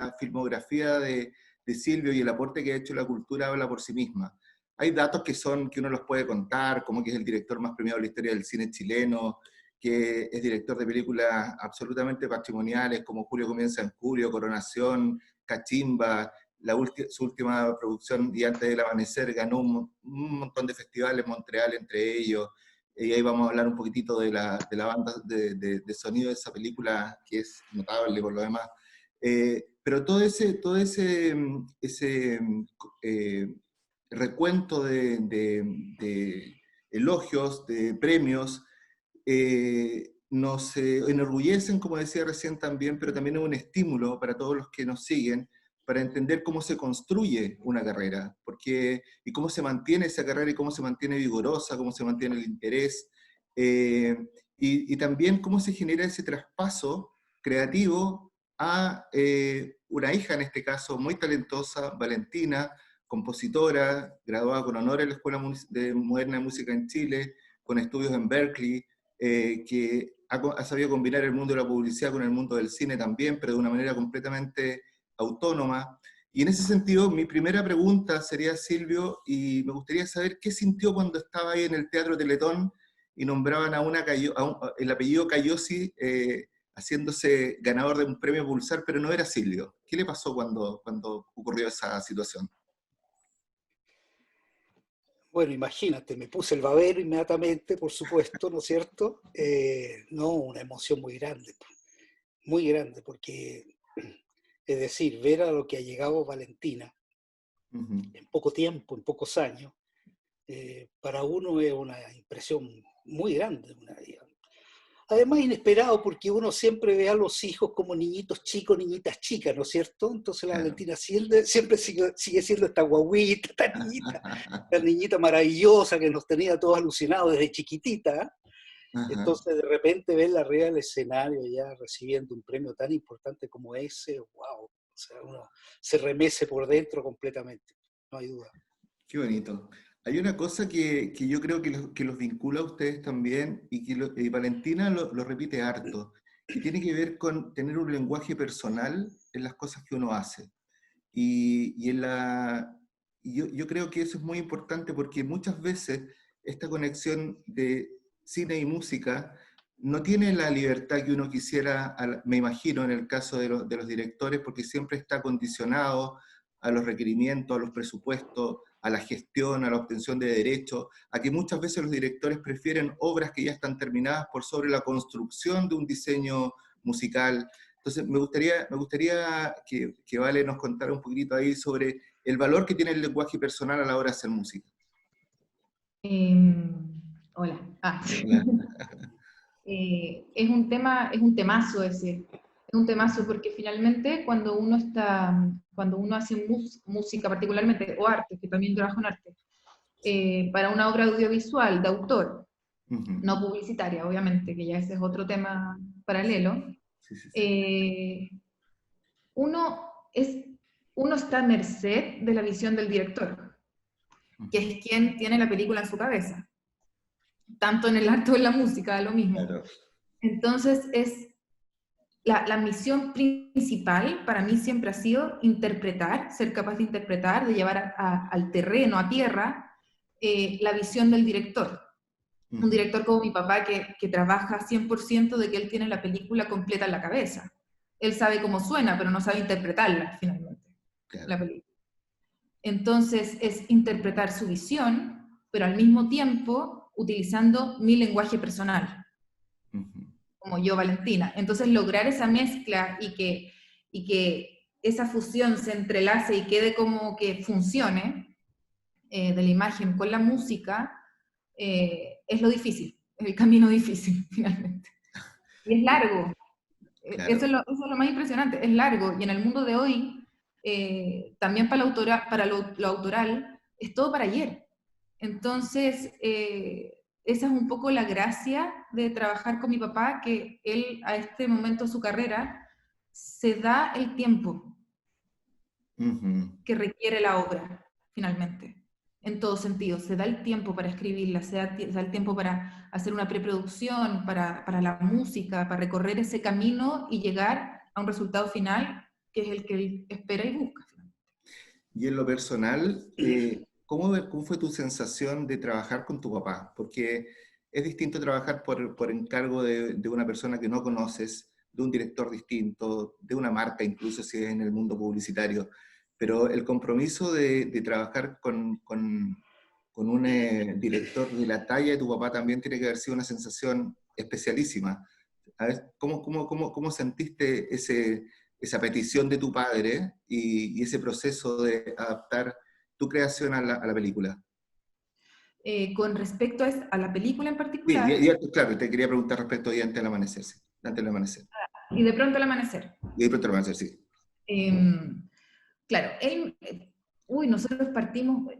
la filmografía de Silvio y el aporte que ha hecho a la cultura habla por sí misma. Hay datos que uno los puede contar, como que es el director más premiado de la historia del cine chileno, que es director de películas absolutamente patrimoniales como Julio comienza en julio, Coronación, Cachimba, su última producción Y antes del amanecer ganó un montón de festivales, Montreal entre ellos, y ahí vamos a hablar un poquitito de la banda de sonido de esa película, que es notable por lo demás. Pero ese recuento de elogios, de premios, nos enorgullecen, como decía recién también, pero también es un estímulo para todos los que nos siguen, para entender cómo se construye una carrera, y cómo se mantiene esa carrera y cómo se mantiene vigorosa, cómo se mantiene el interés, y también cómo se genera ese traspaso creativo a una hija, en este caso, muy talentosa, Valentina, compositora, graduada con honor en la Escuela Moderna de Música en Chile, con estudios en Berkeley, que ha sabido combinar el mundo de la publicidad con el mundo del cine también, pero de una manera completamente autónoma. Y en ese sentido, mi primera pregunta sería, Silvio, y me gustaría saber qué sintió cuando estaba ahí en el Teatro Teletón y nombraban el apellido Cayosi, haciéndose ganador de un premio Pulsar, pero no era Silvio. ¿Qué le pasó cuando ocurrió esa situación? Bueno, imagínate, me puse el babero inmediatamente, por supuesto, ¿no es cierto? No, una emoción muy grande, porque, es decir, ver a lo que ha llegado Valentina en poco tiempo, en pocos años, para uno es una impresión muy grande. Además, inesperado, porque uno siempre ve a los hijos como niñitos chicos, niñitas chicas, ¿no es cierto? Entonces la Claro. Valentina siempre sigue siendo esta guaguita, esta niñita maravillosa que nos tenía todos alucinados desde chiquitita. Entonces de repente ver la real escenario ya recibiendo un premio tan importante como ese, wow, o sea, uno se remece por dentro completamente, no hay duda. Qué bonito. Hay una cosa que yo creo que los vincula a ustedes también, y que y Valentina lo repite harto, que tiene que ver con tener un lenguaje personal en las cosas que uno hace. Y yo creo que eso es muy importante porque muchas veces esta conexión de cine y música no tiene la libertad que uno quisiera, me imagino, en el caso de los directores, porque siempre está condicionado a los requerimientos, a los presupuestos, a la gestión, a la obtención de derechos, a que muchas veces los directores prefieren obras que ya están terminadas por sobre la construcción de un diseño musical. Entonces, me gustaría que Vale nos contara un poquitito ahí sobre el valor que tiene el lenguaje personal a la hora de hacer música. Hola. Hola. Es un temazo ese. Es un temazo porque finalmente cuando uno hace música particularmente, o arte, que también trabajo en arte, para una obra audiovisual de autor, no publicitaria, obviamente, que ya ese es otro tema paralelo, Sí. uno está a merced de la visión del director, que es quien tiene la película en su cabeza. Tanto en el arte o en la música, lo mismo. Claro. Entonces, la misión principal para mí siempre ha sido interpretar, ser capaz de interpretar, de llevar al terreno, a tierra, la visión del director. Un director como mi papá que trabaja 100% de que él tiene la película completa en la cabeza. Él sabe cómo suena, pero no sabe interpretarla, finalmente, Claro. la película. Entonces, es interpretar su visión, pero al mismo tiempo utilizando mi lenguaje personal, como yo, Valentina. Entonces, lograr esa mezcla y que esa fusión se entrelace y quede como que funcione, de la imagen con la música, es lo difícil, es el camino difícil, finalmente. Y es largo. Claro. Eso es lo más impresionante, es largo. Y en el mundo de hoy, también para lo autoral, es todo para ayer. Entonces, esa es un poco la gracia de trabajar con mi papá, que él a este momento de su carrera se da el tiempo que requiere la obra, finalmente, en todo sentido. Se da el tiempo para escribirla, se da el tiempo para hacer una preproducción, para la música, para recorrer ese camino y llegar a un resultado final que es el que él espera y busca. Y en lo personal, ¿cómo fue tu sensación de trabajar con tu papá? Porque es distinto trabajar por encargo de una persona que no conoces, de un director distinto, de una marca, incluso si es en el mundo publicitario. Pero el compromiso de trabajar con un director de la talla de tu papá también tiene que haber sido una sensación especialísima. A ver, ¿cómo sentiste esa petición de tu padre y ese proceso de adaptar tu creación a la película? Con respecto a la película en Sí, particular, claro, te quería preguntar respecto a Antes del Amanecer, sí. Antes del Amanecer. y de pronto al amanecer. Y de pronto el Amanecer, sí. Claro, nosotros partimos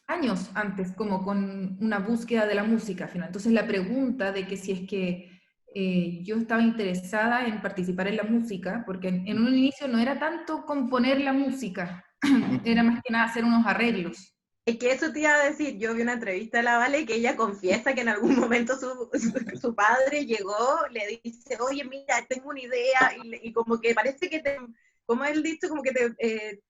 años antes como con una búsqueda de la música, final. Entonces la pregunta de que si es que yo estaba interesada en participar en la música, porque en un inicio no era tanto componer la música, era más que nada hacer unos arreglos. Es que eso te iba a decir, yo vi una entrevista de la Vale que ella confiesa que en algún momento su padre llegó, le dice, oye, mira, tengo una idea, y como que parece que como él dicho, como que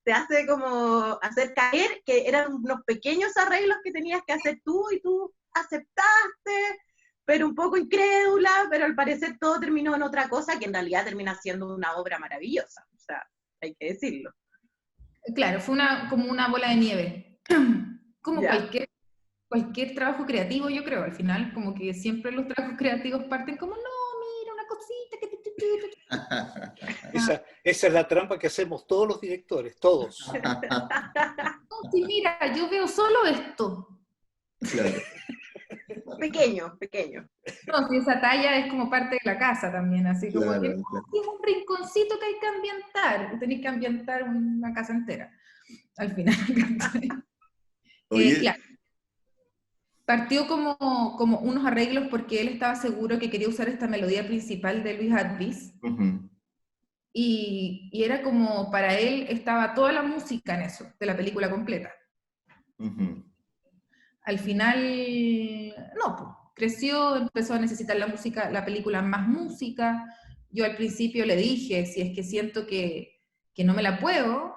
te hace como hacer caer que eran unos pequeños arreglos que tenías que hacer tú, y tú aceptaste, pero un poco incrédula, pero al parecer todo terminó en otra cosa que en realidad termina siendo una obra maravillosa, o sea, hay que decirlo. Claro, fue como una bola de nieve. Como Ya. cualquier trabajo creativo, yo creo, al final, como que siempre los trabajos creativos parten como, no, mira, una cosita que... Esa es la trampa que hacemos todos los directores, todos. No, sí, mira, yo veo solo esto. Claro. Pequeño. No, si esa talla es como parte de la casa también, así como Claro, que claro. es un rinconcito que hay que ambientar, tenéis que ambientar una casa entera, al final. Oye, Claro, partió como unos arreglos porque él estaba seguro que quería usar esta melodía principal de Luis Advis, y era como, para él estaba toda la música en eso, de la película completa. Al final, no, pues, creció, empezó a necesitar la película más música. Yo al principio le dije, si es que siento que no me la puedo,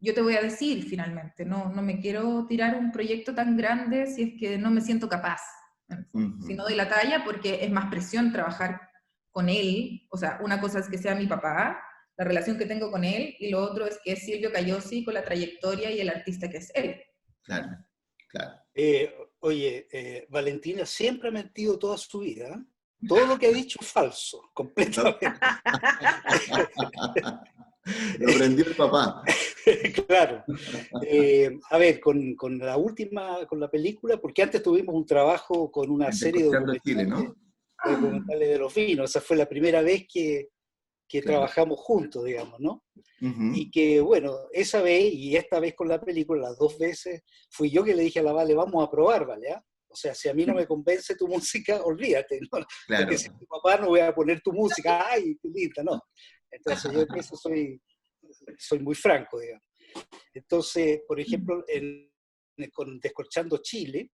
yo te voy a decir finalmente, no me quiero tirar un proyecto tan grande si es que no me siento capaz. Si no doy la talla, porque es más presión trabajar con él. O sea, una cosa es que sea mi papá, la relación que tengo con él, y lo otro es que es Silvio Cayosi con la trayectoria y el artista que es él. claro, claro. Valentina siempre ha mentido toda su vida, ¿eh? Todo lo que ha dicho es falso, completamente. Lo aprendió el papá. Claro. A ver, con la película, porque antes tuvimos un trabajo con una serie de Chile, ¿no? documentales de los vinos. Esa fue la primera vez que Claro. trabajamos juntos, digamos, ¿no? Ujú. Y que, bueno, esa vez y esta vez con la película, las dos veces, fui yo que le dije a la Vale, vamos a probar, ¿vale? ¿Ah? O sea, si a mí no me convence tu música, olvídate, ¿no? Claro. Porque si tu papá no voy a poner tu música, ¡ay, qué linda! No. Entonces yo en eso soy muy franco, digamos. Entonces, por ejemplo, con Descorchando Chile,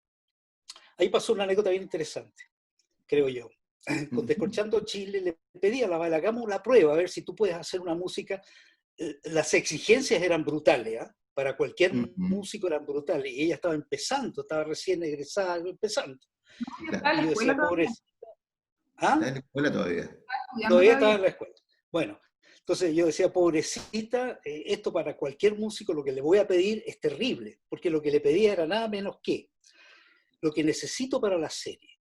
ahí pasó una anécdota bien interesante, creo yo. Con Descorchando Chile le pedí a la Vale, hagamos la prueba, a ver si tú puedes hacer una música. Las exigencias eran brutales, ¿eh? Para cualquier músico eran brutales, y ella estaba empezando, estaba recién egresada, empezando. Claro. Y yo decía, pobrecita. ¿Ah? Está en la escuela todavía. Todavía estaba en la escuela. Bueno, entonces yo decía, pobrecita, esto para cualquier músico lo que le voy a pedir es terrible, porque lo que le pedía era nada menos que lo que necesito para la serie.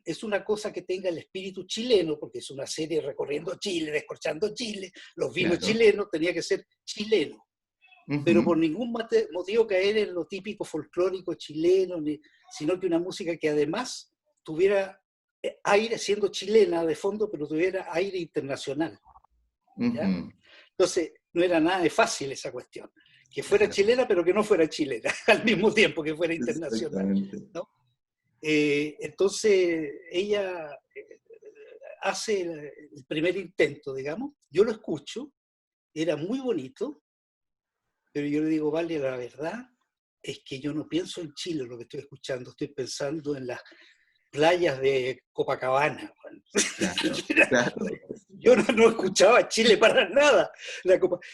Es una cosa que tenga el espíritu chileno, porque es una serie recorriendo Chile, descorchando Chile, los vinos chilenos, tenía que ser chileno. Pero por ningún motivo caer en lo típico folclórico chileno, sino que una música que además tuviera aire, siendo chilena de fondo, pero tuviera aire internacional. ¿Ya? Entonces, no era nada de fácil esa cuestión. Que fuera chilena, pero que no fuera chilena, al mismo tiempo que fuera internacional, ¿no? Entonces, ella hace el primer intento, digamos. Yo lo escucho, era muy bonito, pero yo le digo, Vale, la verdad es que yo no pienso en Chile lo que estoy escuchando, estoy pensando en las playas de Copacabana. Claro. Yo no escuchaba a Chile para nada.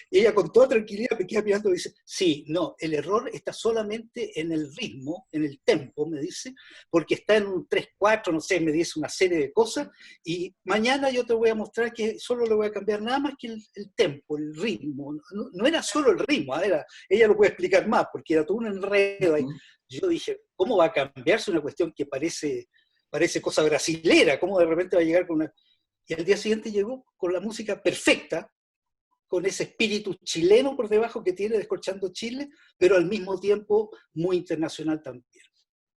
Ella con toda tranquilidad me queda mirando y dice, sí, no, el error está solamente en el ritmo, en el tempo, me dice, porque está en un 3/4, no sé, me dice una serie de cosas, y mañana yo te voy a mostrar que solo le voy a cambiar nada más que el tempo, el ritmo. No era solo el ritmo, ella lo puede explicar más, porque era todo un enredo ahí. Yo dije, ¿cómo va a cambiarse una cuestión que parece cosa brasilera? ¿Cómo de repente va a llegar con una...? Y al día siguiente llegó con la música perfecta, con ese espíritu chileno por debajo que tiene Descorchando Chile, pero al mismo tiempo muy internacional también.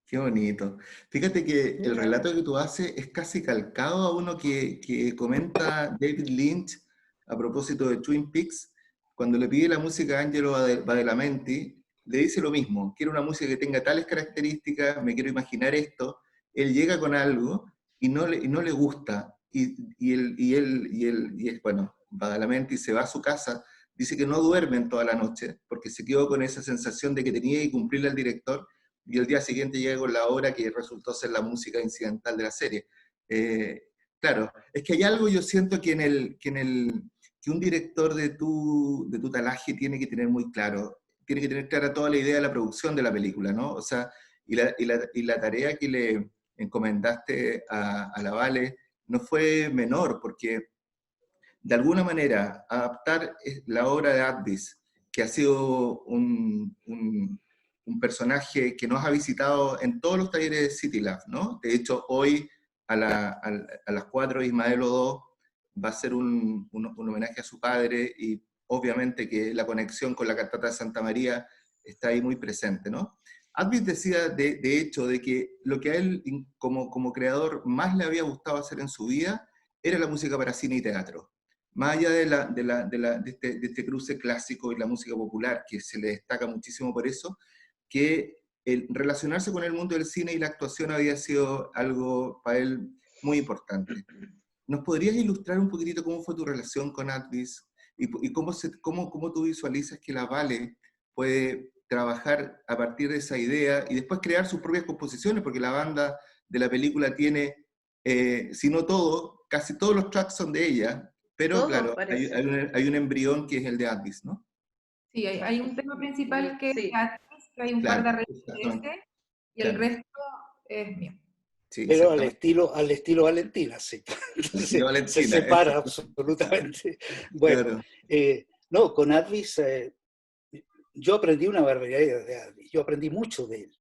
Qué bonito. Fíjate que el relato que tú haces es casi calcado a uno que comenta David Lynch a propósito de Twin Peaks. Cuando le pide la música a Angelo Badalamenti, le dice lo mismo: quiero una música que tenga tales características, me quiero imaginar esto. Él llega con algo y no le gusta. Bueno, Badalamenti se va a su casa, dice que no duerme en toda la noche, porque se quedó con esa sensación de que tenía que cumplirle al director, y el día siguiente llega con la obra que resultó ser la música incidental de la serie. Claro, es que hay algo, yo siento que un director de tu talaje tiene que tener muy claro, tiene que tener clara toda la idea de la producción de la película, ¿no? O sea, y la tarea que le encomendaste a la Vale no fue menor, porque de alguna manera adaptar la obra de Addis, que ha sido un personaje que nos ha visitado en todos los talleres de City Lab, ¿no? De hecho, hoy a las 4 Ismael Odó va a hacer un homenaje a su padre, y obviamente que la conexión con la cantata de Santa María está ahí muy presente, ¿no? Addis decía, de hecho, de que lo que a él como creador más le había gustado hacer en su vida era la música para cine y teatro. Más allá de este cruce clásico y la música popular, que se le destaca muchísimo por eso, que el relacionarse con el mundo del cine y la actuación había sido algo para él muy importante. ¿Nos podrías ilustrar un poquitito cómo fue tu relación con Addis y cómo tú visualizas que la Vale puede trabajar a partir de esa idea y después crear sus propias composiciones? Porque la banda de la película tiene, si no todo, casi todos los tracks son de ella, pero Todo claro, parece. hay un embrión que es el de Addis, ¿no? Sí, hay un tema principal que es Sí. Atlas, que hay un par de Claro, arreglos de exactamente. ese, y el Claro. resto es mío. Sí, Pero al exactamente. estilo Valentina, sí. Estilo Se Valentina, separa eso. absolutamente. Bueno, Claro. no, con Advis yo aprendí una barbaridad de Advis, yo aprendí mucho de él.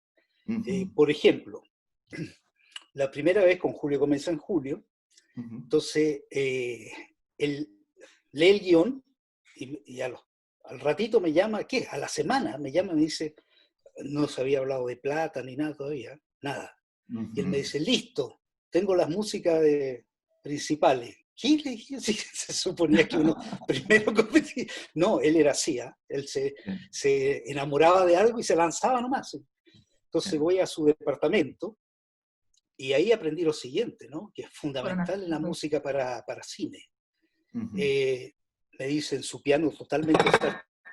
Uh-huh. Por ejemplo, la primera vez con Julio comienza en julio, Uh-huh. entonces él lee el guión y al ratito me llama, ¿qué? A la semana me llama y me dice, no se había hablado de plata ni nada todavía, nada. Y él me dice, listo, tengo las músicas principales. ¿Qué le dije? Sí, se suponía que uno primero competía. No, él era así, ¿eh? Él se enamoraba de algo y se lanzaba nomás. Entonces voy a su departamento y ahí aprendí lo siguiente, ¿no? Que es fundamental en la música para cine. Uh-huh. Me dicen su piano totalmente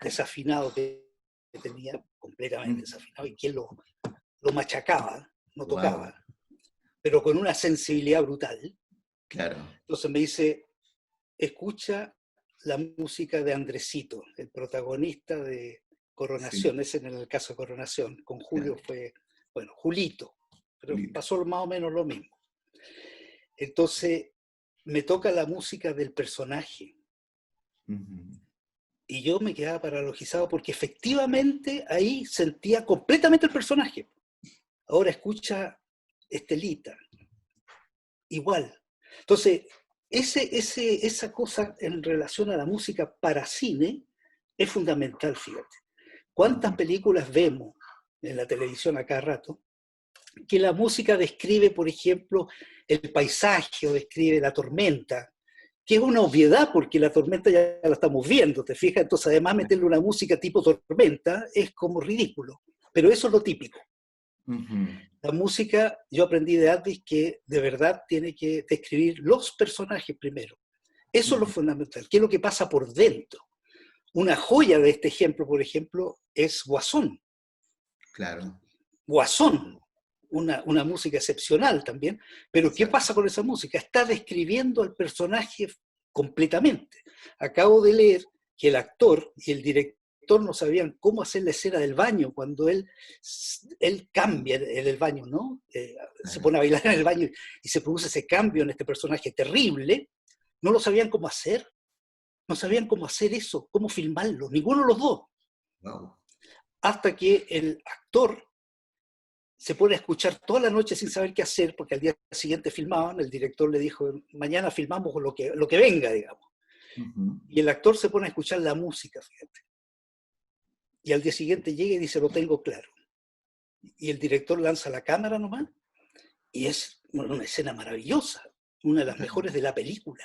desafinado, que tenía completamente desafinado, y que lo machacaba, no tocaba, Wow. pero con una sensibilidad brutal. Claro. Entonces me dice, escucha la música de Andresito, el protagonista de Coronación, Sí. ese en el caso de Coronación, con Julio Claro. fue, bueno, Julito, pero Julito. pasó más o menos lo mismo. Entonces me toca la música del personaje. Uh-huh. Y yo me quedaba paralizado porque efectivamente ahí sentía completamente el personaje. Ahora escucha Estelita, igual. Entonces, esa cosa en relación a la música para cine es fundamental, fíjate. ¿Cuántas películas vemos en la televisión a cada rato que la música describe, por ejemplo, el paisaje o describe la tormenta? Que es una obviedad porque la tormenta ya la estamos viendo, ¿te fijas? Entonces, además, meterle una música tipo tormenta es como ridículo. Pero eso es lo típico. Uh-huh. La música, yo aprendí de Addis que de verdad tiene que describir los personajes primero. Eso es lo fundamental. ¿Qué es lo que pasa por dentro? Una joya de este ejemplo, por ejemplo, es Guasón. Claro. Guasón, una música excepcional también, pero ¿qué pasa con esa música? Está describiendo al personaje completamente. Acabo de leer que el actor y el director no sabían cómo hacer la escena del baño cuando él cambia en el baño, ¿no? Se pone a bailar en el baño y se produce ese cambio en este personaje terrible. No lo sabían cómo hacer. No sabían cómo hacer eso, cómo filmarlo, ninguno de los dos. Wow. Hasta que el actor se pone a escuchar toda la noche sin saber qué hacer, porque al día siguiente filmaban, el director le dijo, mañana filmamos lo que venga, digamos. Uh-huh. Y el actor se pone a escuchar la música, fíjate. Y al día siguiente llega y dice, lo tengo claro. Y el director lanza la cámara nomás, y es una escena maravillosa, una de las mejores de la película.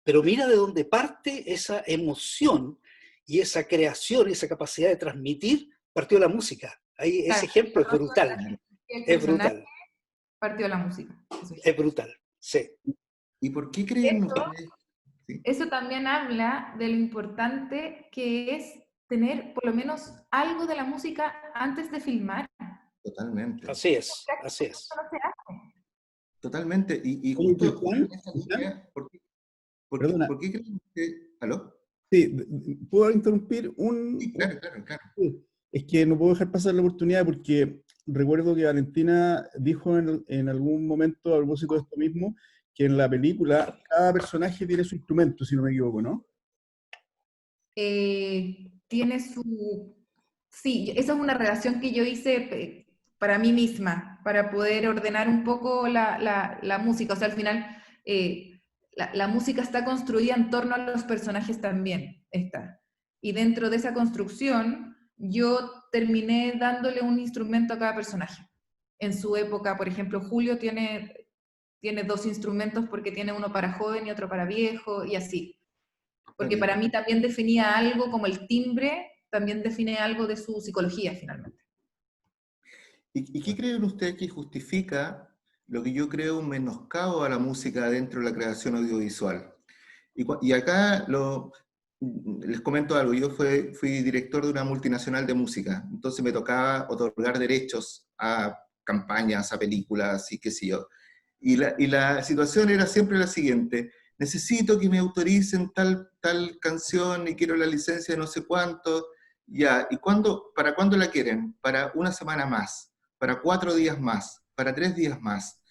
Pero mira de dónde parte esa emoción y esa creación y esa capacidad de transmitir, partió la música. Ahí, ese ejemplo es brutal. Es brutal. Partió la música. Es brutal, sí. ¿Y por qué creen ustedes? Sí. Eso también habla de lo importante que es tener por lo menos algo de la música antes de filmar. Totalmente. Así es, así es. Eso no se hace. Totalmente. Y Oye, justo Juan, en esa línea, Perdona. ¿por qué creen ustedes? ¿Aló? Sí, ¿puedo interrumpir Sí, claro. Sí. Es que no puedo dejar pasar la oportunidad porque recuerdo que Valentina dijo en algún momento a propósito de esto mismo, que en la película cada personaje tiene su instrumento, si no me equivoco, ¿no? Tiene su... Sí, esa es una relación que yo hice para mí misma, para poder ordenar un poco la música. O sea, al final, la música está construida en torno a los personajes también. Y dentro de esa construcción, yo terminé dándole un instrumento a cada personaje. En su época, por ejemplo, Julio tiene 2 instrumentos porque tiene uno para joven y otro para viejo, y así. Porque para mí también definía algo como el timbre, también define algo de su psicología finalmente. ¿Y qué creen ustedes que justifica lo que yo creo un menoscabo a la música dentro de la creación audiovisual? Y acá les comento algo, yo fui director de una multinacional de música, entonces me tocaba otorgar derechos a campañas, a películas y qué sé yo. Y la situación era siempre la siguiente: necesito que me autoricen tal canción y quiero la licencia de no sé cuánto, ya, ¿y para cuándo la quieren? Para una semana más, para 4 días más, para 3 días más.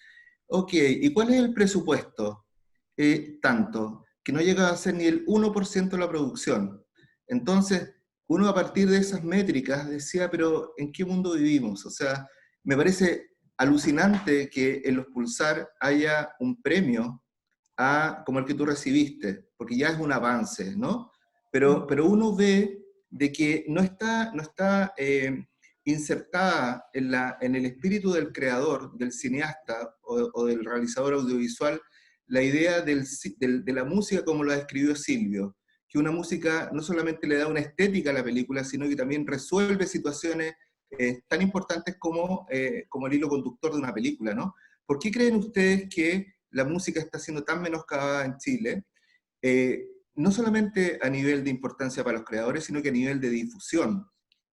Ok, ¿y cuál es el presupuesto? Tanto, que no llega a ser ni el 1% de la producción. Entonces, uno a partir de esas métricas decía, pero ¿en qué mundo vivimos? O sea, me parece alucinante que en los Pulsar haya un premio como el que tú recibiste, porque ya es un avance, ¿no? Pero uno ve de que no está insertada en el espíritu del creador, del cineasta o del realizador audiovisual, la idea de la música como la describió Silvio, que una música no solamente le da una estética a la película, sino que también resuelve situaciones tan importantes como el hilo conductor de una película, ¿no? ¿Por qué creen ustedes que la música está siendo tan menoscabada en Chile? No solamente a nivel de importancia para los creadores, sino que a nivel de difusión,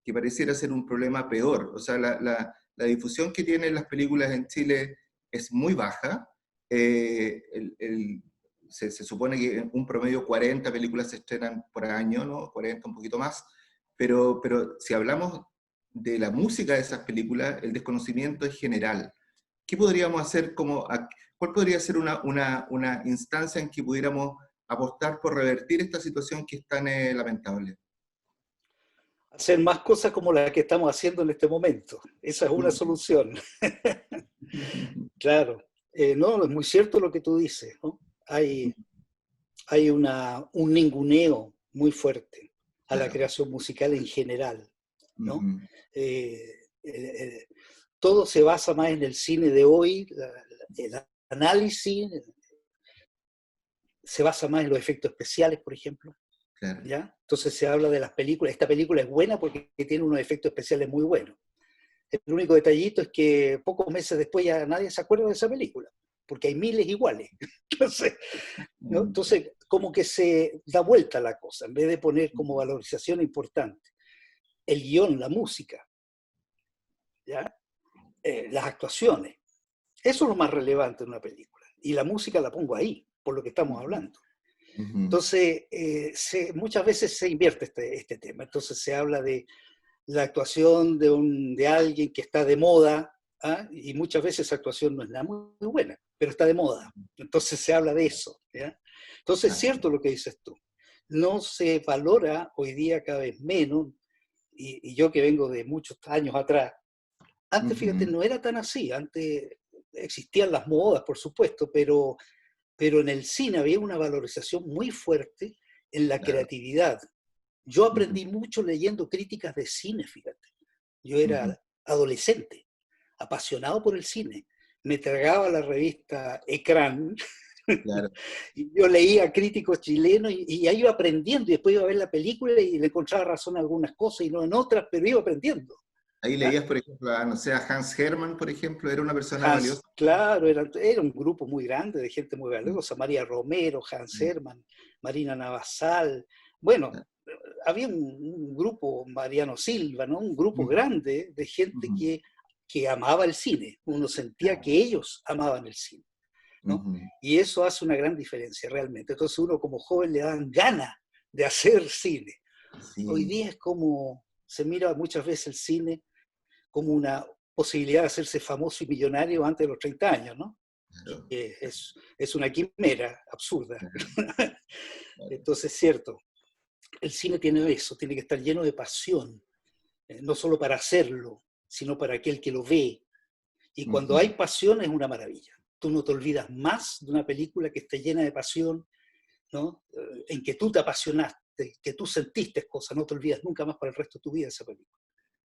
que pareciera ser un problema peor. O sea, la difusión que tienen las películas en Chile es muy baja. Se supone que un promedio 40 películas se estrenan por año, ¿no? 40, un poquito más. Pero si hablamos de la música de esas películas, el desconocimiento es general. ¿Qué podríamos hacer cuál podría ser una instancia en que pudiéramos apostar por revertir esta situación que es tan lamentable? Hacer más cosas como las que estamos haciendo en este momento. Esa es una solución. Claro. No, es muy cierto lo que tú dices, ¿no? Hay un ninguneo muy fuerte a la creación musical en general, ¿no? Todo se basa más en el cine de hoy, el análisis se basa más en los efectos especiales, por ejemplo. Claro. ¿Ya? Entonces se habla de las películas. Esta película es buena porque tiene unos efectos especiales muy buenos. El único detallito es que pocos meses después ya nadie se acuerda de esa película, porque hay miles iguales. Entonces, ¿no? Entonces como que se da vuelta la cosa, en vez de poner como valorización importante el guión, la música, ¿ya? Las actuaciones. Eso es lo más relevante en una película. Y la música la pongo ahí, por lo que estamos hablando. Entonces, muchas veces se invierte este tema. Entonces se habla de la actuación de alguien que está de moda, ¿ah? Y muchas veces esa actuación no es nada muy, muy buena, pero está de moda. Entonces se habla de eso, ¿ya? Entonces es cierto lo que dices tú. No se valora hoy día cada vez menos, y yo que vengo de muchos años atrás, antes, fíjate, no era tan así. Antes existían las modas, por supuesto, pero en el cine había una valorización muy fuerte en la creatividad. Yo aprendí mucho leyendo críticas de cine, fíjate. Yo era adolescente, apasionado por el cine. Me tragaba la revista Ecrán, claro. Y yo leía críticos chilenos y ahí iba aprendiendo, y después iba a ver la película y le encontraba razón en algunas cosas y no en otras, pero iba aprendiendo. Ahí leías, por ejemplo, no sé, a Hans Hermann, por ejemplo, era una persona valiosa. Claro, era un grupo muy grande de gente muy valiosa. María Romero, Hans Hermann, Marina Navasal. Bueno, había un grupo, Mariano Silva, ¿no? Un grupo grande de gente que amaba el cine. Uno sentía que ellos amaban el cine, ¿no? Y eso hace una gran diferencia realmente. Entonces uno como joven le dan ganas de hacer cine. Sí. Hoy día es como, se mira muchas veces el cine como una posibilidad de hacerse famoso y millonario antes de los 30 años, ¿no? Claro. Es una quimera absurda. Claro. Entonces, es cierto, el cine tiene eso, tiene que estar lleno de pasión, no solo para hacerlo, sino para aquel que lo ve. Y cuando hay pasión es una maravilla. Tú no te olvidas más de una película que esté llena de pasión, ¿no? En que tú te apasionaste, que tú sentiste cosas, no te olvidas nunca más para el resto de tu vida de esa película.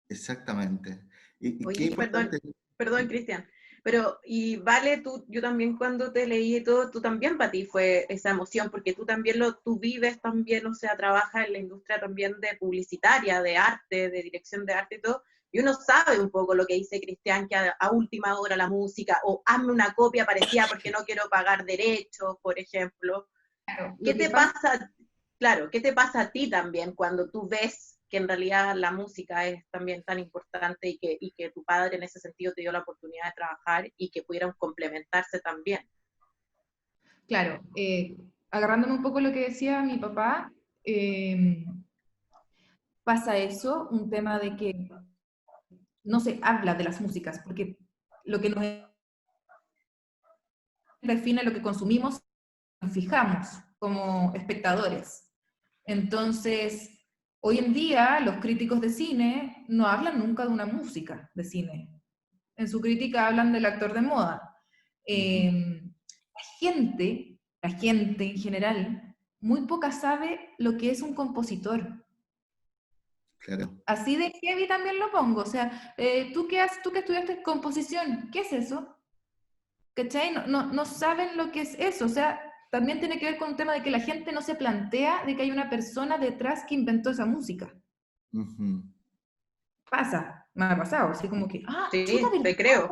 Exactamente. Oye, perdón, Cristian, pero y vale, yo también cuando te leí todo, tú también para ti fue esa emoción, porque tú también tú vives también, o sea, trabajas en la industria también de publicitaria, de arte, de dirección de arte y todo, y uno sabe un poco lo que dice Cristian, que a última hora la música, o hazme una copia parecida porque no quiero pagar derechos, por ejemplo. Claro, ¿qué te pasa? Claro, ¿qué te pasa a ti también cuando tú ves que en realidad la música es también tan importante y que tu padre en ese sentido te dio la oportunidad de trabajar y que pudieran complementarse también? Claro, agarrándome un poco lo que decía mi papá, pasa eso, un tema de que no se habla de las músicas, porque lo que nos define lo que consumimos, nos fijamos como espectadores. Entonces, hoy en día los críticos de cine no hablan nunca de una música de cine. En su crítica hablan del actor de moda. La gente en general, muy poca sabe lo que es un compositor. Claro. Así de heavy también lo pongo. O sea, tú que estudiaste composición, ¿qué es eso? ¿Cachai? No saben lo que es eso. O sea, también tiene que ver con un tema de que la gente no se plantea de que hay una persona detrás que inventó esa música. Pasa, me ha pasado, así como que, sí, chuta, te creo.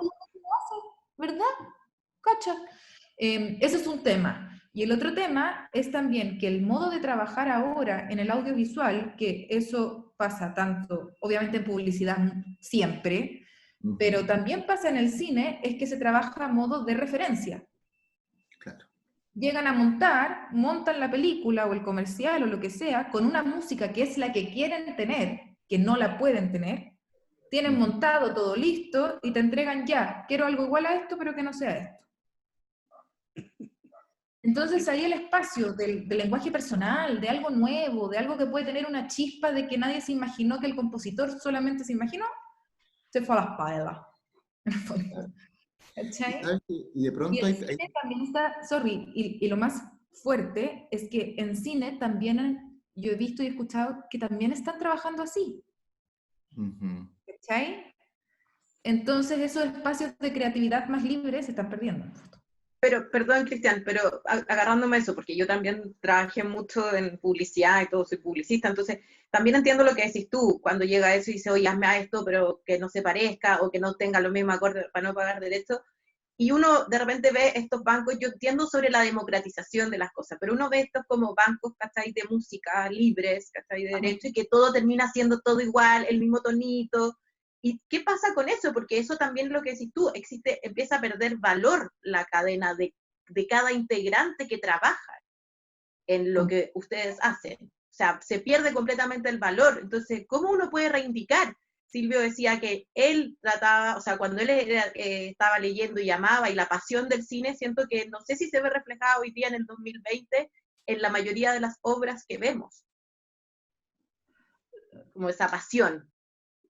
¿Verdad? Cacha. Ese es un tema. Y el otro tema es también que el modo de trabajar ahora en el audiovisual, que eso pasa tanto, obviamente en publicidad siempre, pero también pasa en el cine, es que se trabaja a modo de referencia. Claro. Llegan a montan la película o el comercial o lo que sea, con una música que es la que quieren tener, que no la pueden tener, tienen montado todo listo y te entregan ya, quiero algo igual a esto, pero que no sea esto. Entonces ahí el espacio del lenguaje personal, de algo nuevo, de algo que puede tener una chispa de que nadie se imaginó, que el compositor solamente se imaginó, se fue a la espalda. ¿Cachai? Y de pronto el cine también está, y lo más fuerte es que en cine también yo he visto y escuchado que también están trabajando así. ¿Cachai? Entonces esos espacios de creatividad más libres se están perdiendo. Pero, perdón, Cristian, pero agarrándome eso, porque yo también trabajé mucho en publicidad y todo, soy publicista, entonces también entiendo lo que decís tú, cuando llega eso y dice, oye, hazme a esto, pero que no se parezca, o que no tenga los mismos acordes para no pagar derechos, y uno de repente ve estos bancos, yo entiendo sobre la democratización de las cosas, pero uno ve estos como bancos, ¿cachai?, de música libres, ¿cachai?, de derecho, y que todo termina siendo todo igual, el mismo tonito. ¿Y qué pasa con eso? Porque eso también es lo que decís tú, empieza a perder valor la cadena de cada integrante que trabaja en lo que ustedes hacen. O sea, se pierde completamente el valor. Entonces, ¿cómo uno puede reivindicar? Silvio decía que él trataba, o sea, cuando él estaba leyendo y amaba, y la pasión del cine, siento que no sé si se ve reflejada hoy día en el 2020 en la mayoría de las obras que vemos. Como esa pasión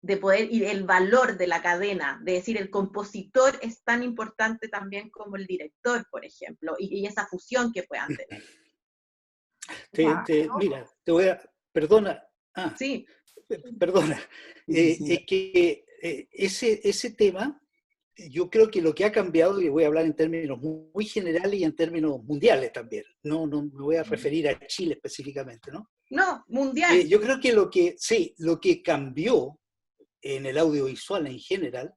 de poder, y el valor de la cadena, de decir, el compositor es tan importante también como el director, por ejemplo, y esa fusión que puedan tener. Mira, te voy a... Perdona. Sí. Perdona. Es que ese tema, yo creo que lo que ha cambiado, y voy a hablar en términos muy generales y en términos mundiales también, no me voy a referir a Chile específicamente, ¿no? No, mundial. Yo creo que lo que cambió en el audiovisual en general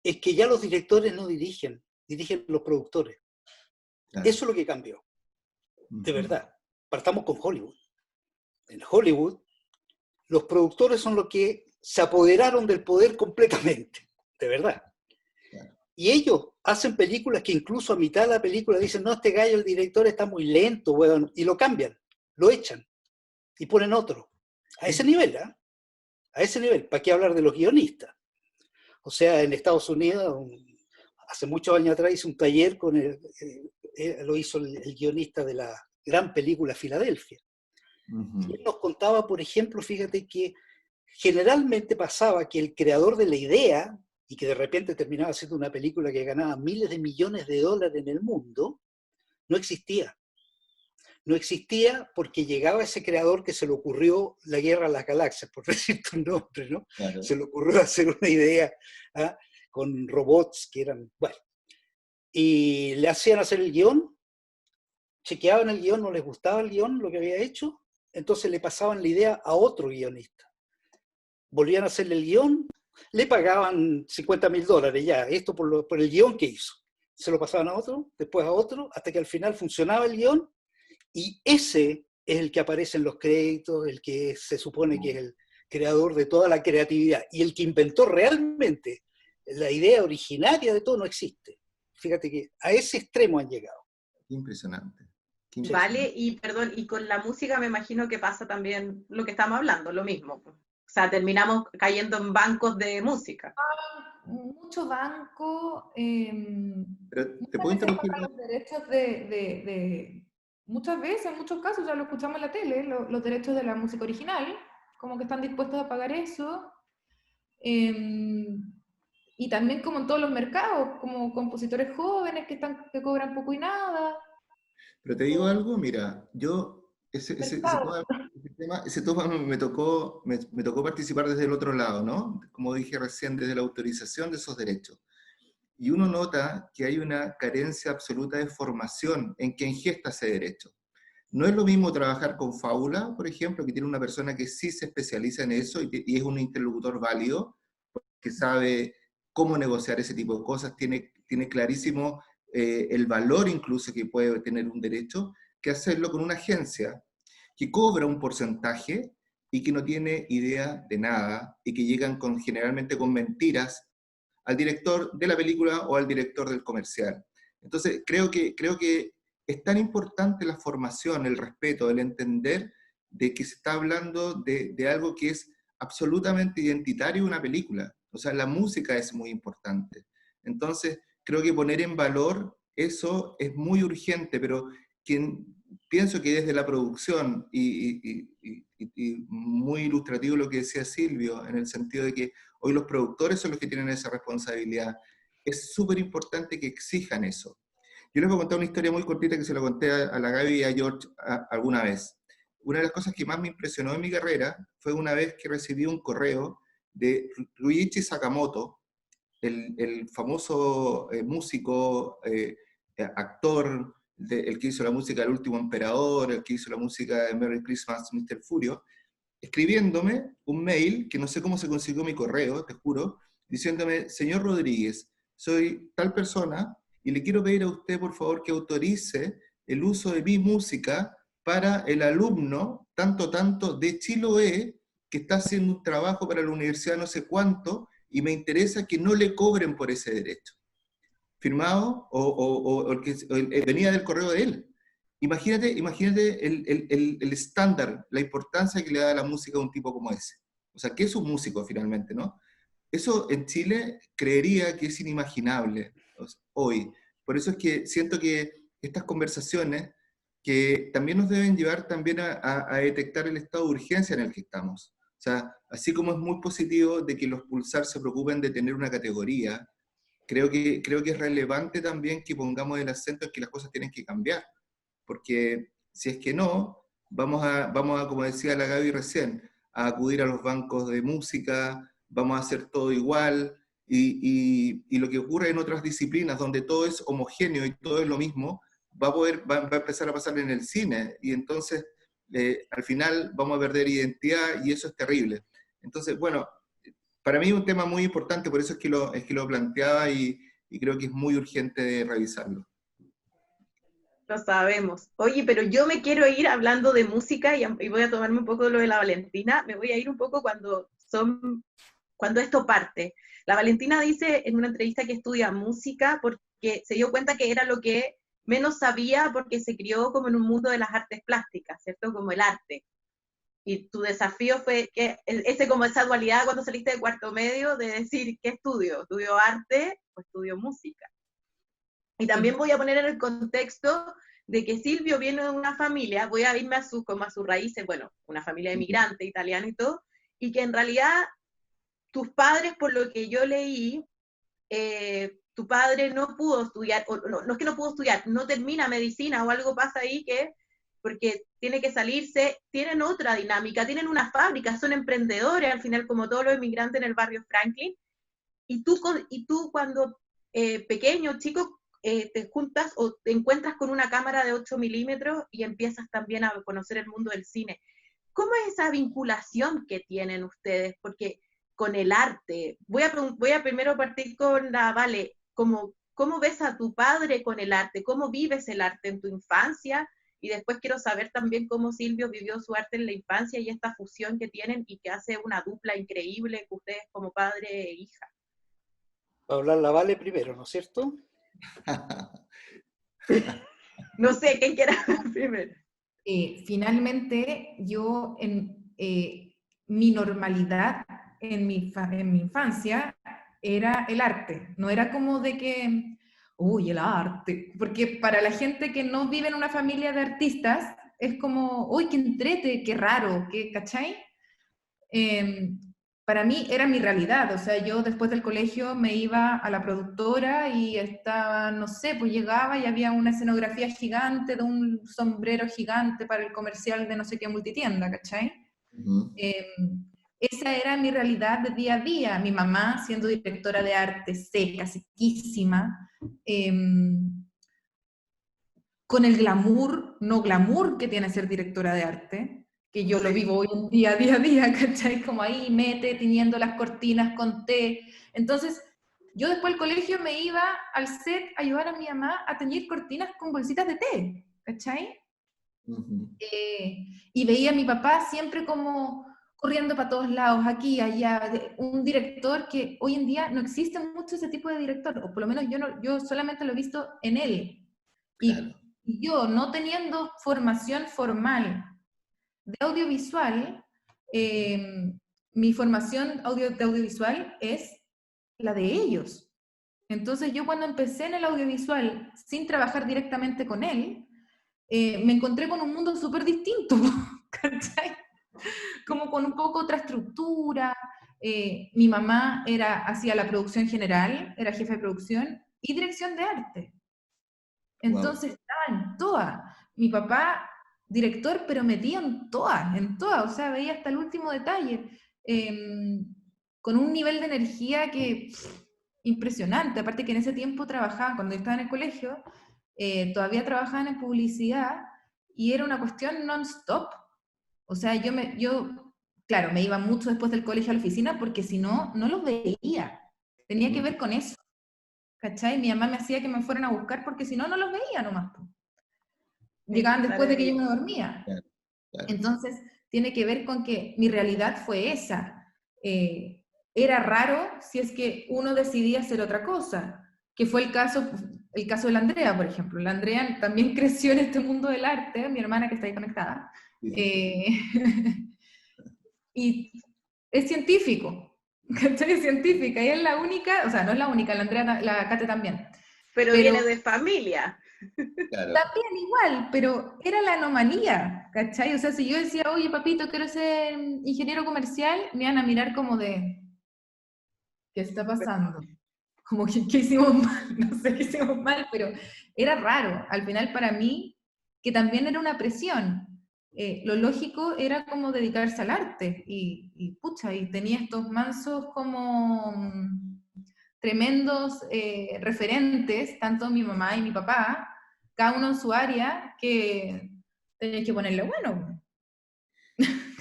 es que ya los directores no dirigen los productores. Claro. Eso es lo que cambió, de verdad. Partamos con Hollywood. En Hollywood, los productores son los que se apoderaron del poder completamente, de verdad. Claro. Y ellos hacen películas que incluso a mitad de la película dicen, no, este gallo, el director está muy lento, weón, y lo cambian, lo echan y ponen otro. A ese nivel, ¿eh? A ese nivel. ¿Para qué hablar de los guionistas? O sea, en Estados Unidos, hace muchos años atrás hice un taller con lo hizo el guionista de la gran película Filadelfia. Y él nos contaba, por ejemplo, fíjate que generalmente pasaba que el creador de la idea, y que de repente terminaba haciendo una película que ganaba miles de millones de dólares en el mundo, no existía. No existía porque llegaba ese creador que se le ocurrió la guerra a las galaxias, por decirte un nombre, ¿no? Claro. Se le ocurrió hacer una idea con robots que eran, bueno, y le hacían hacer el guión, chequeaban el guión, no les gustaba el guión, lo que había hecho, entonces le pasaban la idea a otro guionista. Volvían a hacerle el guión, le pagaban $50,000 ya, esto por el guión que hizo. Se lo pasaban a otro, después a otro, hasta que al final funcionaba el guión, y ese es el que aparece en los créditos, el que se supone que es el creador de toda la creatividad, y el que inventó realmente la idea originaria de todo no existe. Fíjate que a ese extremo han llegado. Impresionante. Vale, y perdón, y con la música me imagino que pasa también lo que estamos hablando, lo mismo. O sea, terminamos cayendo en bancos de música. Mucho banco. Pero te puedo interrumpir. Los derechos muchas veces, en muchos casos, ya lo escuchamos en la tele, los derechos de la música original, como que están dispuestos a pagar eso. Y también como en todos los mercados, como compositores jóvenes que cobran poco y nada. Pero te digo algo, mira, yo ese tema me tocó participar desde el otro lado, ¿no? Como dije recién, desde la autorización de esos derechos. Y uno nota que hay una carencia absoluta de formación en quien gesta ese derecho. No es lo mismo trabajar con Fábula, por ejemplo, que tiene una persona que sí se especializa en eso y es un interlocutor válido, que sabe cómo negociar ese tipo de cosas, tiene clarísimo el valor incluso que puede tener un derecho, que hacerlo con una agencia que cobra un porcentaje y que no tiene idea de nada y que llegan generalmente con mentiras al director de la película o al director del comercial. Entonces, creo que es tan importante la formación, el respeto, el entender de que se está hablando de algo que es absolutamente identitario de una película. O sea, la música es muy importante. Entonces, creo que poner en valor eso es muy urgente, pero pienso que desde la producción, y muy ilustrativo lo que decía Silvio, en el sentido de que hoy los productores son los que tienen esa responsabilidad, es súper importante que exijan eso. Yo les voy a contar una historia muy cortita que se la conté a la Gaby y a George alguna vez. Una de las cosas que más me impresionó en mi carrera fue una vez que recibí un correo de Ryuichi Sakamoto, el famoso músico, actor, el que hizo la música del Último Emperador, el que hizo la música de Merry Christmas, Mr. Furio, escribiéndome un mail, que no sé cómo se consiguió mi correo, te juro, diciéndome: señor Rodríguez, soy tal persona y le quiero pedir a usted, por favor, que autorice el uso de mi música para el alumno, tanto, de Chiloé, que está haciendo un trabajo para la universidad no sé cuánto, y me interesa que no le cobren por ese derecho. Firmado, venía del correo de él. imagínate el estándar, la importancia que le da a la música a un tipo como ese. O sea, que es un músico finalmente, ¿no? Eso en Chile creería que es inimaginable, o sea, hoy. Por eso es que siento que estas conversaciones que también nos deben llevar también a detectar el estado de urgencia en el que estamos. O sea, así como es muy positivo de que los Pulsar se preocupen de tener una categoría, creo que es relevante también que pongamos el acento en que las cosas tienen que cambiar, porque si es que no, vamos a, como decía la Gaby recién, a acudir a los bancos de música, vamos a hacer todo igual, y lo que ocurre en otras disciplinas donde todo es homogéneo y todo es lo mismo, va a empezar a pasar en el cine, y entonces al final vamos a perder identidad y eso es terrible. Entonces, bueno, para mí es un tema muy importante, por eso es que lo planteaba y creo que es muy urgente de revisarlo. Lo sabemos. Oye, pero yo me quiero ir hablando de música y voy a tomarme un poco lo de la Valentina. Me voy a ir un poco cuando esto parte. La Valentina dice en una entrevista que estudia música porque se dio cuenta que era lo que menos sabía porque se crió como en un mundo de las artes plásticas, ¿cierto? Como el arte. Y tu desafío fue que como esa dualidad cuando saliste de cuarto medio de decir, ¿qué estudio? ¿Estudio arte o estudio música? Y también voy a poner en el contexto de que Silvio viene de una familia, voy a irme como a sus raíces, bueno, una familia de migrante, italiana y todo, y que en realidad tus padres, por lo que yo leí, tu padre no pudo estudiar, o no es que no pudo estudiar, no termina medicina o algo pasa ahí porque tiene que salirse, tienen otra dinámica, tienen una fábrica, son emprendedores al final como todos los inmigrantes en el barrio Franklin, y tú cuando pequeño, chico, te juntas o te encuentras con una cámara de 8 milímetros y empiezas también a conocer el mundo del cine. ¿Cómo es esa vinculación que tienen ustedes? Porque con el arte, voy a primero partir con la Vale, ¿cómo ves a tu padre con el arte? ¿Cómo vives el arte en tu infancia? Y después quiero saber también cómo Silvio vivió su arte en la infancia y esta fusión que tienen y que hace una dupla increíble que ustedes como padre e hija. Va a hablar la Vale primero, ¿no es cierto? No sé, ¿quién quiera primero? Finalmente, yo mi normalidad en mi infancia era el arte. No era como de que, uy, el arte. Porque para la gente que no vive en una familia de artistas, es como, uy, qué entrete, qué raro, qué, ¿cachai? Para mí era mi realidad, o sea, yo después del colegio me iba a la productora y estaba, no sé, pues llegaba y había una escenografía gigante de un sombrero gigante para el comercial de no sé qué multitienda, ¿cachai? Esa era mi realidad de día a día, mi mamá siendo directora de arte, seca, sequísima, con el glamour, no glamour que tiene ser directora de arte, que yo lo vivo hoy en día a día, ¿cachai? Como ahí mete, tiñendo las cortinas con té. Entonces, yo después del colegio me iba al set a ayudar a mi mamá a teñir cortinas con bolsitas de té, ¿cachai? Y veía a mi papá siempre como corriendo para todos lados, aquí, allá, un director que hoy en día no existe mucho ese tipo de director, o por lo menos yo solamente lo he visto en él. Claro. Y yo, no teniendo formación formal de audiovisual, mi formación de audiovisual es la de ellos. Entonces yo cuando empecé en el audiovisual sin trabajar directamente con él, me encontré con un mundo súper distinto, ¿cachai? Como con un poco otra estructura. Mi mamá hacía la producción general, era jefe de producción y dirección de arte. Entonces estaba en todas. Mi papá, director, pero metido en todas, o sea, veía hasta el último detalle, con un nivel de energía que impresionante. Aparte que en ese tiempo trabajaba, cuando yo estaba en el colegio, todavía trabajaban en publicidad y era una cuestión non-stop. O sea, claro, me iba mucho después del colegio a la oficina porque si no, no los veía. Tenía que ver con eso. ¿Cachai? Mi mamá me hacía que me fueran a buscar porque si no, no los veía nomás. Llegaban después de que yo me dormía. Claro, claro. Entonces, tiene que ver con que mi realidad fue esa. Era raro si es que uno decidía hacer otra cosa, que fue el caso, el caso de la Andrea, por ejemplo. La Andrea también creció en este mundo del arte, mi hermana que está ahí conectada. Y es científico, ¿cachai? Es científica, y es la única, o sea, no es la única, la Andrea, la Kate también. Pero viene de familia. Claro. También igual, pero era la anomalía, ¿cachai? O sea, si yo decía, oye, papito, quiero ser ingeniero comercial, me iban a mirar como de, ¿qué está pasando? Como que, ¿qué hicimos mal? No sé qué hicimos mal, pero era raro. Al final, para mí, que también era una presión. Lo lógico era como dedicarse al arte, y pucha, y tenía estos mansos como tremendos referentes, tanto mi mamá y mi papá, cada uno en su área, que tenés que ponerle bueno.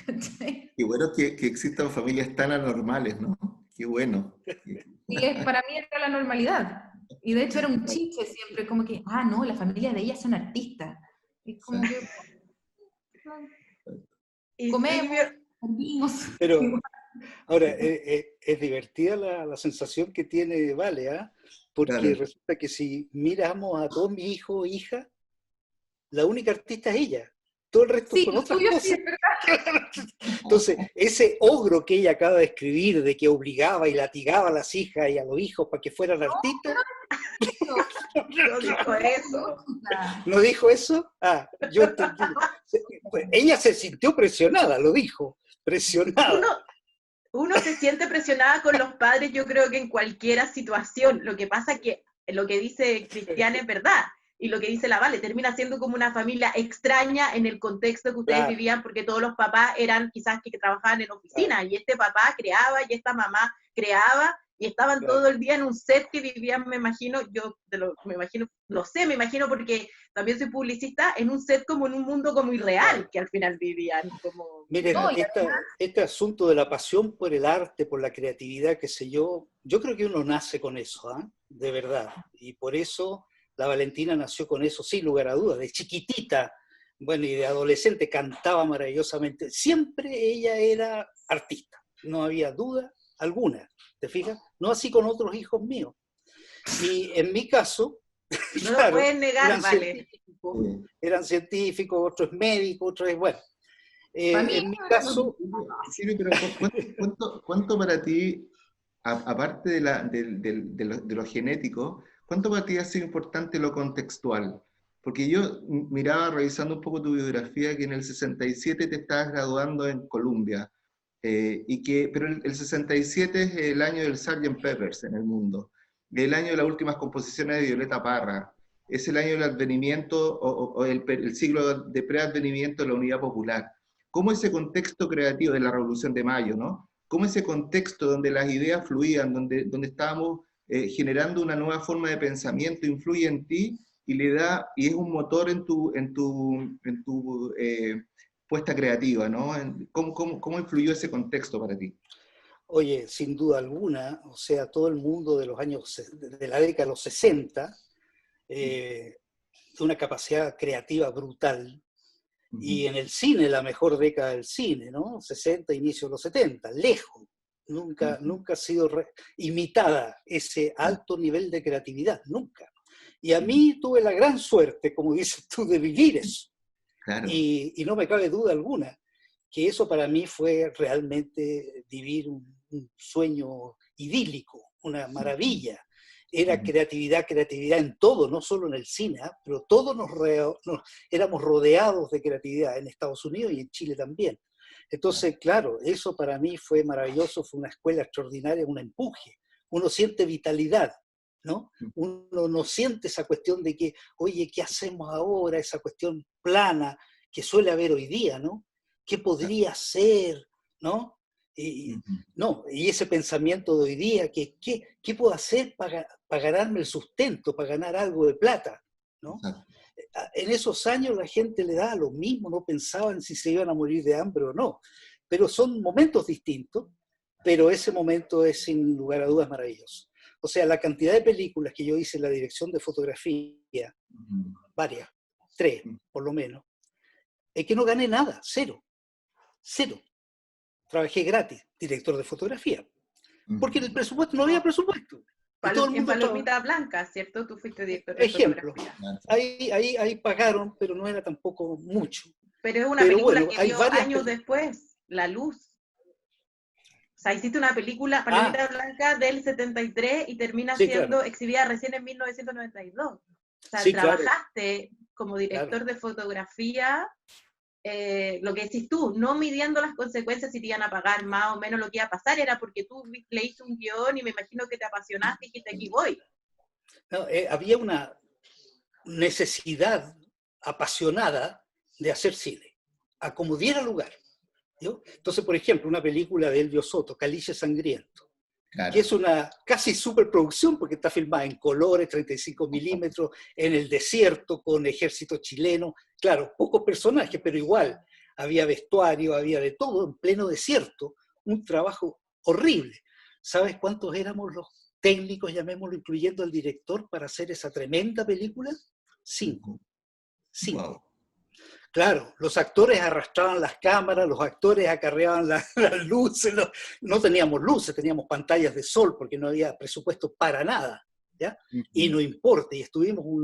¿Cachai? Qué bueno que existan familias tan anormales, ¿no? Qué bueno. Y para mí era la normalidad. Y de hecho era un chiste siempre, como que, no, la familia de ella son artistas. Y como que Y comemos, Silvio, dormimos. Pero ahora, es divertida la sensación que tiene Vale, ¿ah? Porque Claro. resulta que si miramos a todos mis hijos o hijas, la única artista es ella. Todo el resto Sí, son lo otras tuyo sí, cosas. es verdad. Entonces, ese ogro que ella acaba de escribir, de que obligaba y latigaba a las hijas y a los hijos para que fueran artistas, no dijo eso. ¿no dijo eso? Yo entendí. Pues, ella se sintió presionada, lo dijo, presionada. Uno se siente presionada con los padres, yo creo que en cualquier situación. Lo que pasa es que lo que dice Cristian es verdad. Y lo que dice la Vale, termina siendo como una familia extraña en el contexto que ustedes vivían, porque todos los papás eran quizás que trabajaban en oficina, y este papá creaba, y esta mamá creaba, y estaban todo el día en un set que vivían, me imagino, me imagino porque también soy publicista, en un set como en un mundo como irreal, que al final vivían. Como... Miren, este asunto de la pasión por el arte, por la creatividad, qué sé yo creo que uno nace con eso, de verdad. Y por eso la Valentina nació con eso, sin lugar a dudas, de chiquitita, bueno, y de adolescente cantaba maravillosamente. Siempre ella era artista, no había duda alguna, ¿te fijas? No así con otros hijos míos. Y en mi caso, no lo pueden negar, eran científicos, otros médicos, otros, bueno. En mi caso... Sí, pero ¿cuánto para ti, aparte de lo genético, cuánto para ti ha sido importante lo contextual? Porque yo miraba, revisando un poco tu biografía, que en el 67 te estabas graduando en Columbia, pero el 67 es el año del Sgt. Peppers en el mundo, el año de las últimas composiciones de Violeta Parra, es el año del advenimiento, o el siglo de preadvenimiento de la Unidad Popular. ¿Cómo ese contexto creativo de la Revolución de Mayo, ¿no? ¿Cómo ese contexto donde las ideas fluían, donde estábamos generando una nueva forma de pensamiento, influye en ti y es un motor en tu puesta creativa, ¿no? ¿Cómo influyó ese contexto para ti? Oye, sin duda alguna, o sea, todo el mundo de los años, de la década de los 60, una capacidad creativa brutal. Y en el cine, la mejor década del cine, ¿no? 60, inicio de los 70, lejos. Nunca ha sido imitada ese alto nivel de creatividad, nunca. Y a mí tuve la gran suerte, como dices tú, de vivir eso. Claro. Y no me cabe duda alguna que eso para mí fue realmente vivir un sueño idílico, una maravilla. Era creatividad en todo, no solo en el cine, pero todos éramos rodeados de creatividad en Estados Unidos y en Chile también. Entonces, claro, eso para mí fue maravilloso, fue una escuela extraordinaria, un empuje. Uno siente vitalidad, ¿no? Uno no siente esa cuestión de que, oye, ¿qué hacemos ahora? Esa cuestión plana que suele haber hoy día, ¿no? ¿Qué podría ser? ¿No? Y ese pensamiento de hoy día, ¿qué puedo hacer para ganarme el sustento, para ganar algo de plata? ¿No? En esos años la gente le daba lo mismo, no pensaban si se iban a morir de hambre o no. Pero son momentos distintos, pero ese momento es sin lugar a dudas maravilloso. O sea, la cantidad de películas que yo hice en la dirección de fotografía, varias, 3 por lo menos, es que no gané nada, cero. Trabajé gratis, director de fotografía, porque en el presupuesto no había presupuesto. Y todo el En mundo estaba... Palomita Blanca, ¿cierto? Tú fuiste director de Ejemplo, fotografía. ahí pagaron, pero no era tampoco mucho. Pero es una Pero película bueno, que hay dio varias años después, La Luz. O sea, hiciste una película, Palomita Blanca, del 73 y termina sí, siendo claro. exhibida recién en 1992. O sea, Sí, claro. trabajaste como director de fotografía, lo que decís tú, no midiendo las consecuencias si te iban a pagar más o menos lo que iba a pasar, era porque tú leíste un guión y me imagino que te apasionaste y dijiste, aquí voy. No, había una necesidad apasionada de hacer cine, a como diera lugar. ¿no? Entonces, por ejemplo, una película de Elvio Soto, Caliche Sangriento, Claro. que es una casi superproducción porque está filmada en colores, 35 milímetros, en el desierto, con ejército chileno. Claro, pocos personajes, pero igual, había vestuario, había de todo, en pleno desierto, un trabajo horrible. ¿Sabes cuántos éramos los técnicos, llamémoslo, incluyendo al director, para hacer esa tremenda película? 5. 5. Wow. Claro, los actores arrastraban las cámaras, los actores acarreaban las luces, no teníamos luces, teníamos pantallas de sol porque no había presupuesto para nada, ¿ya? Y no importa, y estuvimos un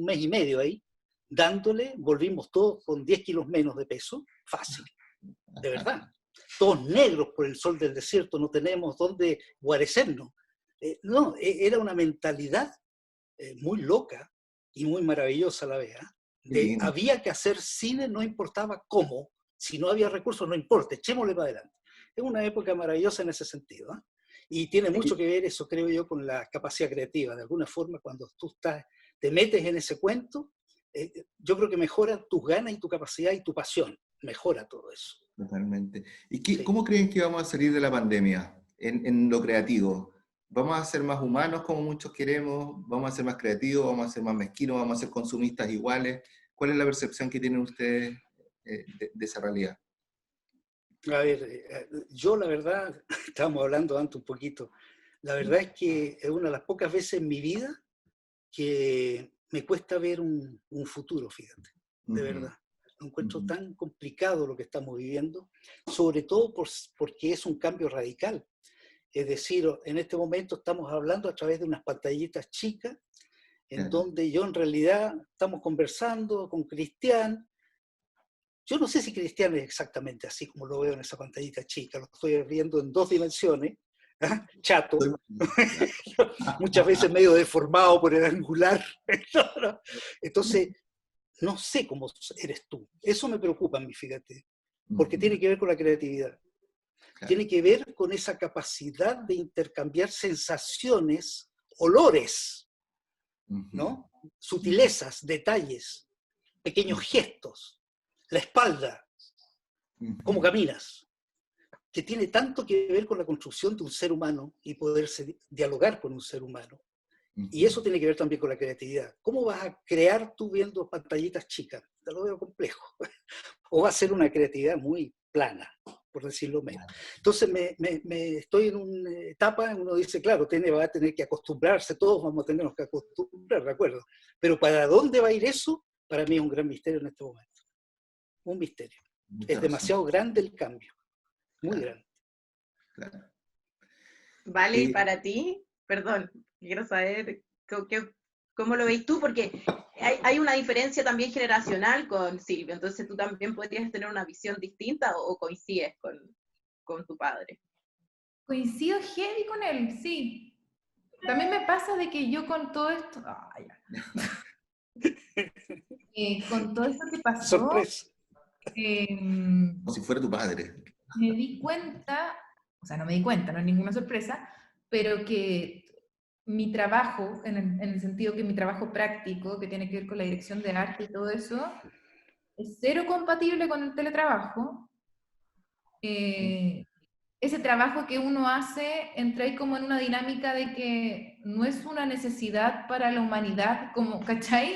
mes y medio ahí, dándole, volvimos todos con 10 kilos menos de peso, fácil, de verdad. Todos negros por el sol del desierto, no tenemos dónde guarecernos. No, era una mentalidad muy loca y muy maravillosa a la vez, ¿eh? Había que hacer cine, no importaba cómo, si no había recursos, no importa, echémosle para adelante. Es una época maravillosa en ese sentido, ¿eh? Y tiene mucho que ver eso, creo yo, con la capacidad creativa. De alguna forma, cuando tú te metes en ese cuento, yo creo que mejora tus ganas y tu capacidad y tu pasión, mejora todo eso. Totalmente. ¿Y cómo creen que vamos a salir de la pandemia en lo creativo? ¿Vamos a ser más humanos como muchos queremos? ¿Vamos a ser más creativos? ¿Vamos a ser más mezquinos? ¿Vamos a ser consumistas iguales? ¿Cuál es la percepción que tienen ustedes de esa realidad? A ver, yo la verdad, estábamos hablando antes un poquito, la verdad es que es una de las pocas veces en mi vida que me cuesta ver un futuro, fíjate, de verdad. Lo encuentro tan complicado lo que estamos viviendo, sobre todo porque es un cambio radical. Es decir, en este momento estamos hablando a través de unas pantallitas chicas, en donde yo en realidad estamos conversando con Cristian. Yo no sé si Cristian es exactamente así como lo veo en esa pantallita chica, lo estoy viendo en 2 dimensiones, ¿eh? Chato, muchas veces medio deformado por el angular. Entonces, no sé cómo eres tú. Eso me preocupa a mí, fíjate, porque tiene que ver con la creatividad. Tiene que ver con esa capacidad de intercambiar sensaciones, olores, ¿no? Sutilezas, detalles, pequeños gestos, la espalda, cómo caminas, que tiene tanto que ver con la construcción de un ser humano y poderse dialogar con un ser humano. Y eso tiene que ver también con la creatividad. ¿Cómo vas a crear tú viendo pantallitas chicas? Te lo veo complejo. O va a ser una creatividad muy plana, por decirlo menos. Entonces estoy en una etapa en uno dice, claro, va a tener que acostumbrarse, todos vamos a tener que acostumbrar, ¿de acuerdo? Pero ¿para dónde va a ir eso? Para mí es un gran misterio en este momento. Un misterio. Es demasiado grande el cambio. Muy grande. Claro. Vale, y para ti, perdón, quiero saber cómo lo veis tú, porque hay una diferencia también generacional con Silvio, entonces tú también podrías tener una visión distinta o coincides con tu padre. Coincido heavy con él, sí. También me pasa de que yo con todo esto... con todo esto que pasó... Sorpresa. Como si fuera tu padre. Me di cuenta, o sea, no me di cuenta, no es ninguna sorpresa, pero que mi trabajo, en el sentido que mi trabajo práctico, que tiene que ver con la dirección de arte y todo eso, es cero compatible con el teletrabajo. Ese trabajo que uno hace entra ahí como en una dinámica de que no es una necesidad para la humanidad, como, ¿cachai?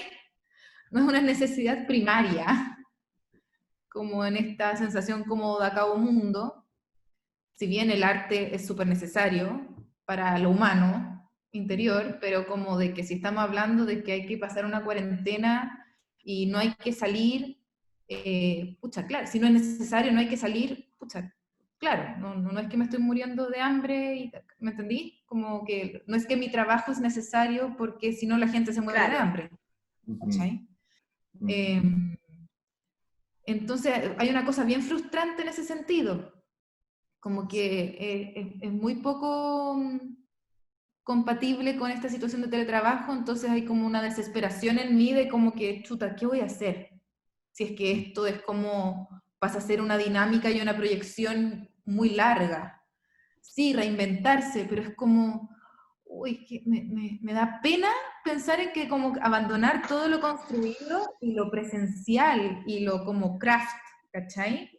No es una necesidad primaria, como en esta sensación como de acabo mundo. Si bien el arte es súper necesario para lo humano interior, pero como de que si estamos hablando de que hay que pasar una cuarentena y no hay que salir, pucha, claro, si no es necesario, no hay que salir, pucha, claro, no es que me estoy muriendo de hambre, ¿me entendí? Como que no es que mi trabajo es necesario porque si no la gente se muere de Claro. hambre. ¿Cachai? Ujú. Entonces hay una cosa bien frustrante en ese sentido, como que es muy poco compatible con esta situación de teletrabajo, entonces hay como una desesperación en mí de como que, chuta, ¿qué voy a hacer? Si es que esto es como, pasa a ser una dinámica y una proyección muy larga. Sí, reinventarse, pero es como, uy, que me da pena pensar en que como abandonar todo lo construido y lo presencial y lo como craft, ¿cachai?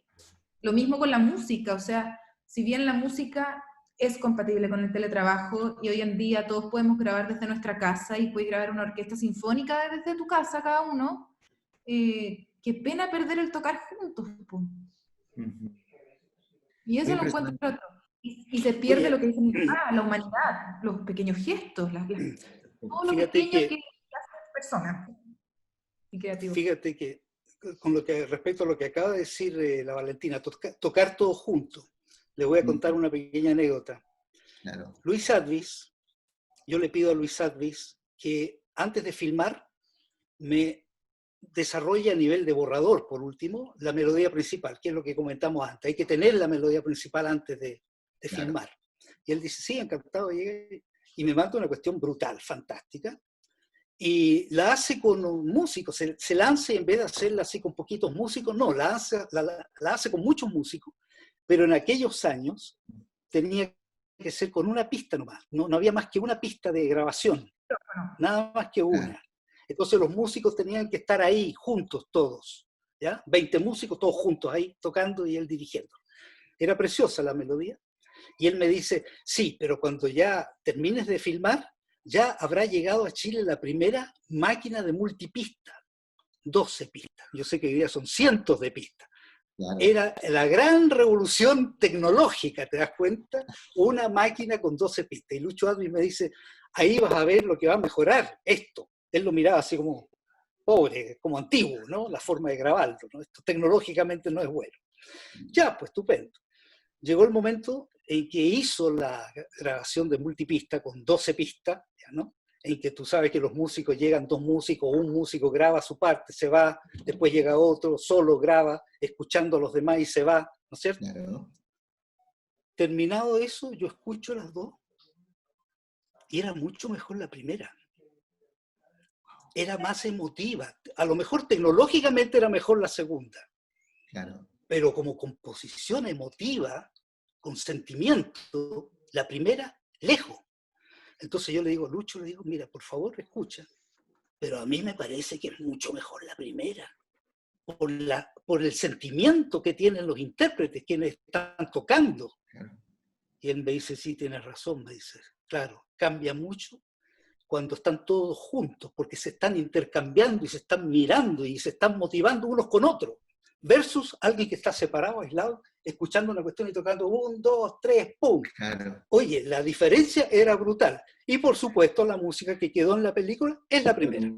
Lo mismo con la música, o sea, si bien la música es compatible con el teletrabajo y hoy en día todos podemos grabar desde nuestra casa y puedes grabar una orquesta sinfónica desde tu casa cada uno, qué pena perder el tocar juntos, po. Ujú. Y Muy eso lo encuentro impresionante. otro. Y se pierde lo Oye, que dice mi papá, la humanidad, los pequeños gestos, todo lo fíjate pequeño que que, hace las personas y creativo. fíjate que con lo que respecto a lo que acaba de decir la Valentina, tocar todo junto, le voy a contar una pequeña anécdota. Claro. Luis Advis, yo le pido a Luis Advis que antes de filmar me desarrolle a nivel de borrador, por último, la melodía principal, que es lo que comentamos antes. Hay que tener la melodía principal antes de Claro. filmar. Y él dice, sí, encantado, llegué. Y me manda una cuestión brutal, fantástica. Y la hace con un músico, se lanza y en vez de hacerla así con poquitos músicos, no, la hace con muchos músicos, pero en aquellos años tenía que ser con una pista nomás, no había más que una pista de grabación, nada más que Claro. una. Entonces los músicos tenían que estar ahí juntos todos, ¿ya? 20 músicos todos juntos ahí tocando y él dirigiendo. Era preciosa la melodía. Y él me dice, sí, pero cuando ya termines de filmar, ya habrá llegado a Chile la primera máquina de multipista, 12 pistas. Yo sé que hoy día son cientos de pistas. Claro. Era la gran revolución tecnológica, ¿te das cuenta? Una máquina con 12 pistas. Y Lucho Advis me dice, ahí vas a ver lo que va a mejorar esto. Él lo miraba así como pobre, como antiguo, ¿no? La forma de grabarlo, ¿no? Esto tecnológicamente no es bueno. Ya, pues estupendo. Llegó el momento en que hizo la grabación de multipista con 12 pistas, ¿ya, no? En que tú sabes que los músicos llegan, dos músicos, un músico graba su parte, se va, después llega otro, solo graba, escuchando a los demás y se va, ¿no es cierto? Claro. Terminado eso, yo escucho las dos y era mucho mejor la primera. Era más emotiva. A lo mejor tecnológicamente era mejor la segunda, Claro. pero como composición emotiva, con sentimiento, la primera, lejos. Entonces yo le digo a Lucho, le digo, mira, por favor, escucha, pero a mí me parece que es mucho mejor la primera, por el sentimiento que tienen los intérpretes, quienes están tocando. Claro. Y él me dice, sí, tienes razón, me dice, claro, cambia mucho cuando están todos juntos, porque se están intercambiando y se están mirando y se están motivando unos con otros, versus alguien que está separado, aislado, escuchando una cuestión y tocando 1, 2, 3, ¡pum! Claro. Oye, la diferencia era brutal. Y por supuesto, la música que quedó en la película es la primera.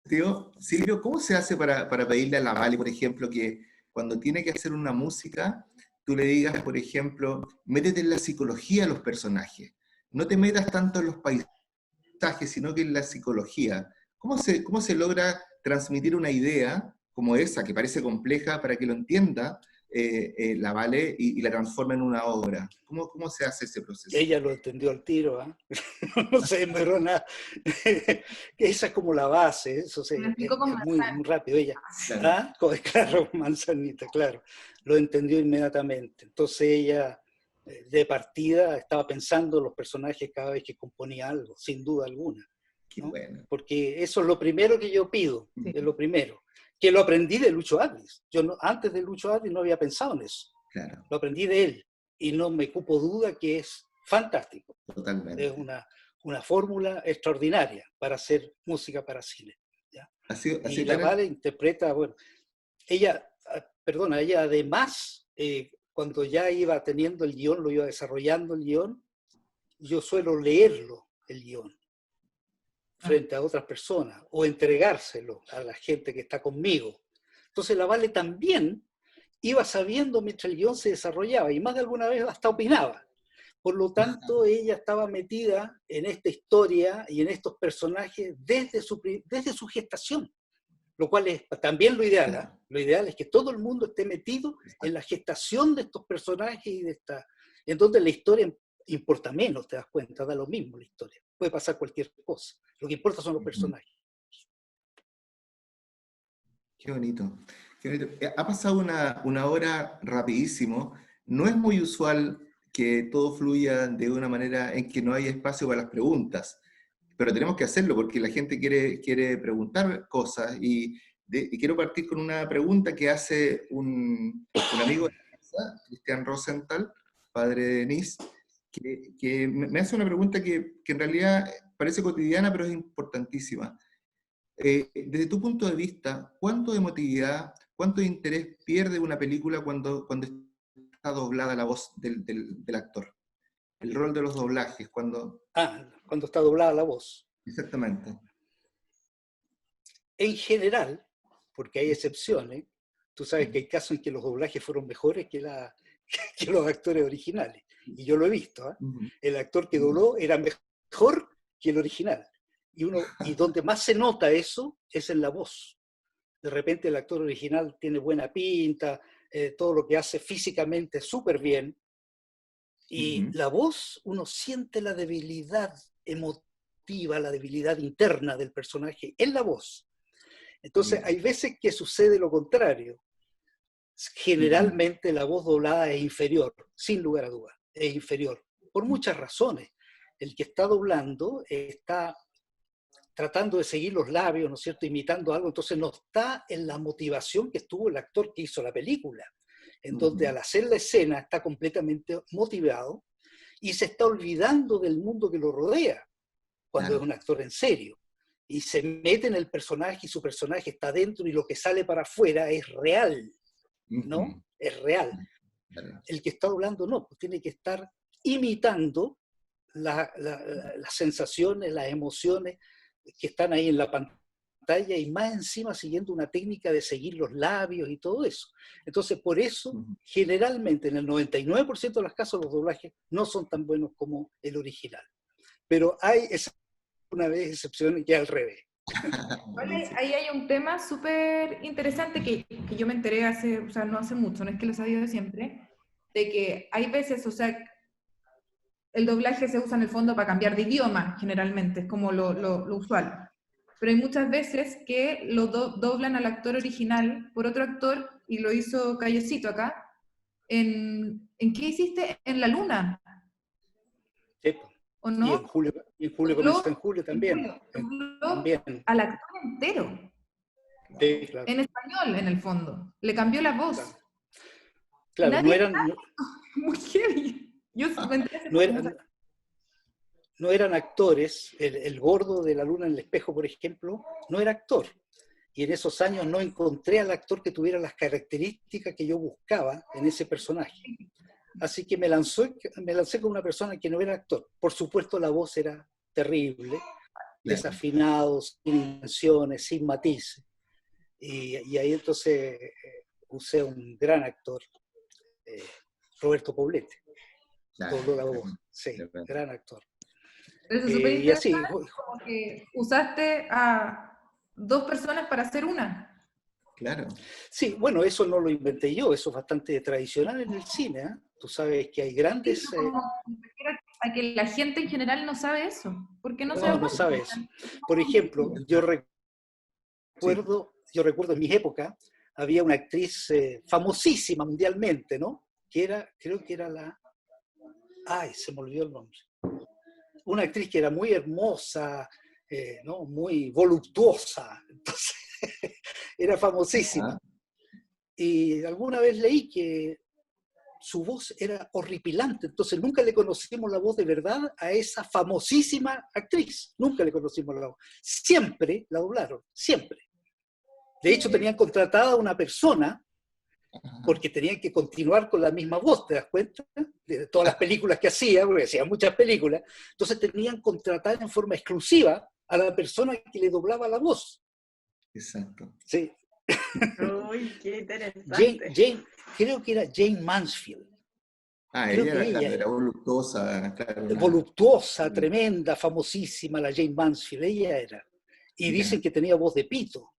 Tío, Silvio, ¿cómo se hace para pedirle a la Vale, por ejemplo, que cuando tiene que hacer una música, tú le digas, por ejemplo, métete en la psicología de los personajes? No te metas tanto en los paisajes, sino que en la psicología. ¿Cómo se logra transmitir una idea como esa, que parece compleja, para que lo entienda la Vale y la transforme en una obra? ¿Cómo se hace ese proceso? Ella lo entendió al tiro, ¿eh? No se demoró nada. Esa es como la base, eso Me explicó con es muy, manzana. muy rápido. Ella, Claro. ¿ah? Claro, manzanita, claro. Lo entendió inmediatamente. Entonces ella, de partida, estaba pensando en los personajes cada vez que componía algo, sin duda alguna, Qué ¿no? bueno. Porque eso es lo primero que yo pido, Sí. es lo primero. Que lo aprendí de Lucho Advis. Yo antes de Lucho Advis no había pensado en eso. Claro, Lo aprendí de él y no me cupo duda que es fantástico. totalmente. Es una fórmula extraordinaria para hacer música para cine, ¿ya? Y la Vale interpreta, bueno, ella además, cuando ya iba teniendo el guión, lo iba desarrollando el guión, yo suelo leerlo, el guión, frente a otras personas, o entregárselo a la gente que está conmigo. Entonces la Vale también iba sabiendo mientras el guión se desarrollaba y más de alguna vez hasta opinaba. Por lo tanto, ella estaba metida en esta historia y en estos personajes desde su gestación, lo cual es también lo ideal. ¿Eh? Lo ideal es que todo el mundo esté metido en la gestación de estos personajes y de esta... Entonces la historia importa menos, te das cuenta, da lo mismo la historia. Puede pasar cualquier cosa. Lo que importa son los personajes. Qué bonito. Qué bonito. Ha pasado una hora rapidísimo. No es muy usual que todo fluya de una manera en que no hay espacio para las preguntas, pero tenemos que hacerlo porque la gente quiere preguntar cosas y quiero partir con una pregunta que hace un amigo de la casa, Cristian Rosenthal, padre de Denise, que me hace una pregunta que en realidad parece cotidiana, pero es importantísima. Desde tu punto de vista, ¿cuánto de emotividad, cuánto de interés pierde una película cuando está doblada la voz del actor? El rol de los doblajes, cuando está doblada la voz. Exactamente. En general, porque hay excepciones, tú sabes que hay casos en que los doblajes fueron mejores que los actores originales. Y yo lo he visto. ¿Eh? El actor que dobló era mejor que el original. Y donde más se nota eso es en la voz. De repente el actor original tiene buena pinta, todo lo que hace físicamente súper bien. Y la voz, uno siente la debilidad emotiva, la debilidad interna del personaje en la voz. Entonces hay veces que sucede lo contrario. Generalmente la voz doblada es inferior, sin lugar a dudas, es inferior, por muchas razones. El que está doblando está tratando de seguir los labios, ¿no es cierto?, imitando algo, entonces no está en la motivación que estuvo el actor que hizo la película. Entonces, al hacer la escena está completamente motivado y se está olvidando del mundo que lo rodea, cuando es un actor en serio. Y se mete en el personaje y su personaje está dentro y lo que sale para afuera es real, ¿no? Es real. El que está doblando no, pues tiene que estar imitando las sensaciones, las emociones que están ahí en la pantalla y más encima siguiendo una técnica de seguir los labios y todo eso. Entonces, por eso, generalmente, en el 99% de los casos, los doblajes no son tan buenos como el original. Pero hay una vez excepciones que es al revés. Ahí hay un tema súper interesante que yo me enteré no hace mucho, no es que lo sabía de siempre, de que hay veces, el doblaje se usa en el fondo para cambiar de idioma, generalmente, es como lo usual. Pero hay muchas veces que lo doblan al actor original por otro actor, y lo hizo Callecito acá. ¿En qué hiciste? En La Luna. Sí. ¿O no? Y en julio comenzó en julio también. También. Al actor entero. Sí, claro. En español, en el fondo. Le cambió la voz. Claro, no eran... Muy heavy. No eran actores. El gordo de La Luna en el espejo, por ejemplo, no era actor. Y en esos años no encontré al actor que tuviera las características que yo buscaba en ese personaje. Así que me lancé con una persona que no era actor. Por supuesto, la voz era terrible, desafinado, sin intenciones, sin matices. Y ahí entonces usé un gran actor, Roberto Poblete. Dobló la voz. Sí, gran actor. Eso es súper interesante, como que usaste a dos personas para hacer una. Claro. Sí, bueno, eso no lo inventé yo, eso es bastante tradicional en el cine, ¿eh? Tú sabes que hay grandes... A que la gente en general no sabe eso. ¿Por qué no sabe? No sabe eso. Por ejemplo, yo recuerdo en mi época, había una actriz famosísima mundialmente, ¿no? Creo que era se me olvidó el nombre. Una actriz que era muy hermosa, ¿no? Muy voluptuosa, entonces era famosísima. Y alguna vez leí que su voz era horripilante, entonces nunca le conocimos la voz de verdad a esa famosísima actriz, nunca le conocimos la voz. Siempre la doblaron, siempre. De hecho, tenían contratada a una persona porque tenían que continuar con la misma voz, ¿te das cuenta? De todas las películas que hacía, porque hacía muchas películas, entonces tenían contratada en forma exclusiva a la persona que le doblaba la voz. Exacto. Sí, Uy, qué Jane, interesante. creo que era Jane Mansfield. Ah, Creo ella que era, ella claro, era voluptuosa, claro, una... voluptuosa, tremenda, famosísima, la Jane Mansfield, ella era. Y Ya. dicen que tenía voz de pito.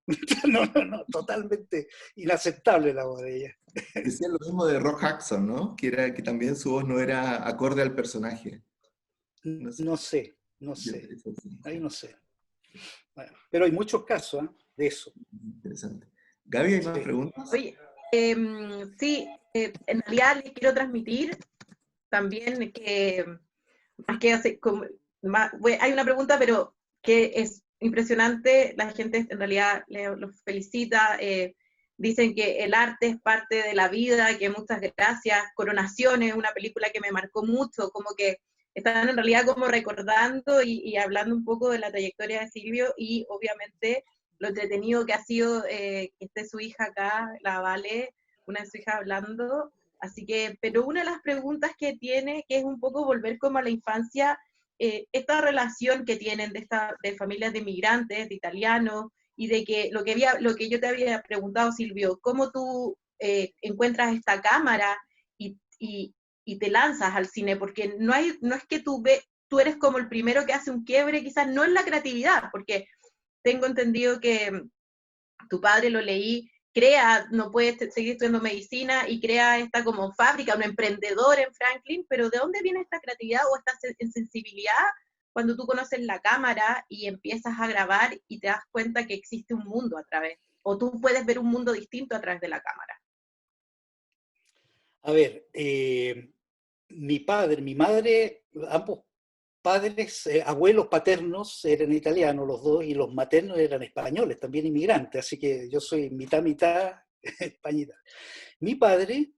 No, no, no, totalmente inaceptable la voz de ella. Decían lo mismo de Rock Hudson, ¿no? Que era que también su voz no era acorde al personaje. No sé, No sé, no yo sé, eso sí, ahí sí, no sé. Bueno, pero hay muchos casos, ¿eh?, de eso. interesante. Gaby, ¿hay más Sí. preguntas? Oye, sí, en realidad les quiero transmitir también que, más que hay una pregunta, pero que es impresionante, la gente en realidad los felicita, dicen que el arte es parte de la vida, que muchas gracias, Coronaciones, una película que me marcó mucho, como que están en realidad como recordando y hablando un poco de la trayectoria de Silvio y obviamente lo entretenido que ha sido que esté su hija acá, la Vale, una de sus hijas hablando. Así que, pero una de las preguntas que tiene, que es un poco volver como a la infancia, esta relación que tienen de familias de migrantes, de italianos, y de que lo que yo te había preguntado, Silvio, cómo tú encuentras esta cámara y te lanzas al cine, porque no es que tú eres como el primero que hace un quiebre, quizás no en la creatividad, porque tengo entendido que tu padre, lo leí, crea, no puede seguir estudiando medicina y crea esta como fábrica, un emprendedor en Franklin, pero ¿de dónde viene esta creatividad o esta sensibilidad cuando tú conoces la cámara y empiezas a grabar y te das cuenta que existe un mundo a través, o tú puedes ver un mundo distinto a través de la cámara? A ver, mi padre, mi madre, ambos padres, abuelos paternos eran italianos los dos y los maternos eran españoles, también inmigrantes, así que yo soy mitad, mitad españita. Mi padre,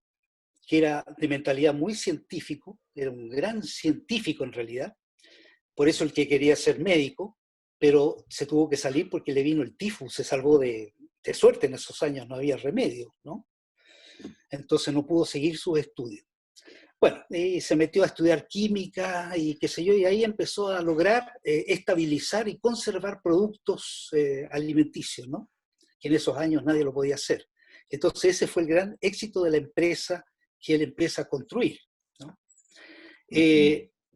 que era de mentalidad muy científico, era un gran científico en realidad, por eso el que quería ser médico, pero se tuvo que salir porque le vino el tifus, se salvó de suerte en esos años, no había remedio, ¿no? Entonces no pudo seguir sus estudios. Bueno, y se metió a estudiar química y qué sé yo, y ahí empezó a lograr estabilizar y conservar productos alimenticios, ¿no? Que en esos años nadie lo podía hacer. Entonces ese fue el gran éxito de la empresa que él empieza a construir, ¿no?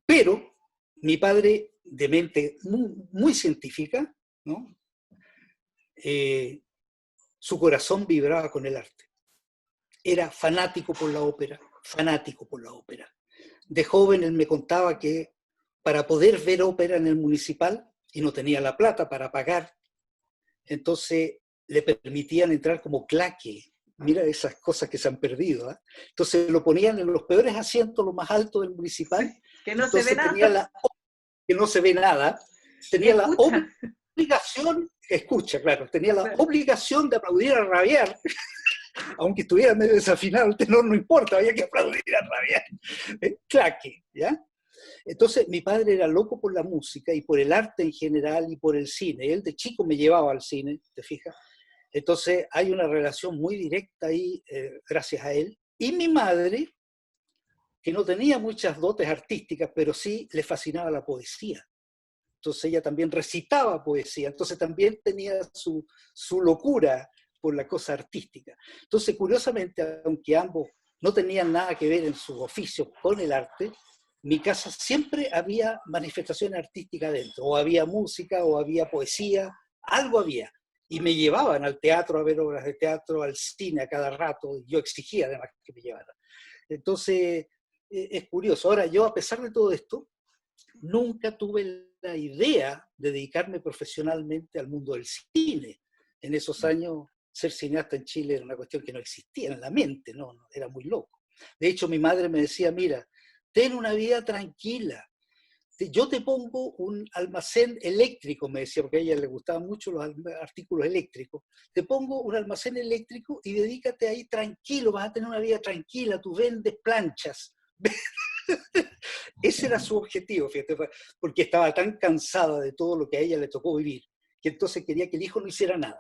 Pero mi padre, de mente muy, muy científica, ¿no? Su corazón vibraba con el arte. Era fanático por la ópera, fanático por la ópera. De joven él me contaba que para poder ver ópera en el municipal, y no tenía la plata para pagar, entonces le permitían entrar como claque. Mira esas cosas que se han perdido, ¿eh? Entonces lo ponían en los peores asientos, lo más alto del municipal, Sí, que no se ve entonces tenía nada, la, que no se ve nada, que tenía la escucha. obligación, escucha, claro, tenía la obligación de aplaudir a rabiar, aunque estuviera medio desafinado el tenor, no importa, había que aplaudir a rabiar. Claque, ¿ya? Entonces mi padre era loco por la música y por el arte en general y por el cine. Él de chico me llevaba al cine, ¿te fijas? Entonces hay una relación muy directa ahí, gracias a él. Y mi madre, que no tenía muchas dotes artísticas, pero sí le fascinaba la poesía. Entonces ella también recitaba poesía, entonces también tenía su locura por la cosa artística. Entonces, curiosamente, aunque ambos no tenían nada que ver en sus oficios con el arte, mi casa siempre había manifestaciones artísticas dentro, o había música, o había poesía, algo había. Y me llevaban al teatro a ver obras de teatro, al cine a cada rato, y yo exigía además que me llevaran. Entonces, es curioso. Ahora, yo a pesar de todo esto, nunca tuve la idea de dedicarme profesionalmente al mundo del cine. En esos años, ser cineasta en Chile era una cuestión que no existía en la mente, no, era muy loco. De hecho, mi madre me decía, mira, ten una vida tranquila. Yo te pongo un almacén eléctrico, me decía, porque a ella le gustaban mucho los artículos eléctricos. Te pongo un almacén eléctrico y dedícate ahí tranquilo, vas a tener una vida tranquila, tú vendes planchas. Ese era su objetivo, fíjate, porque estaba tan cansada de todo lo que a ella le tocó vivir, que entonces quería que el hijo no hiciera nada,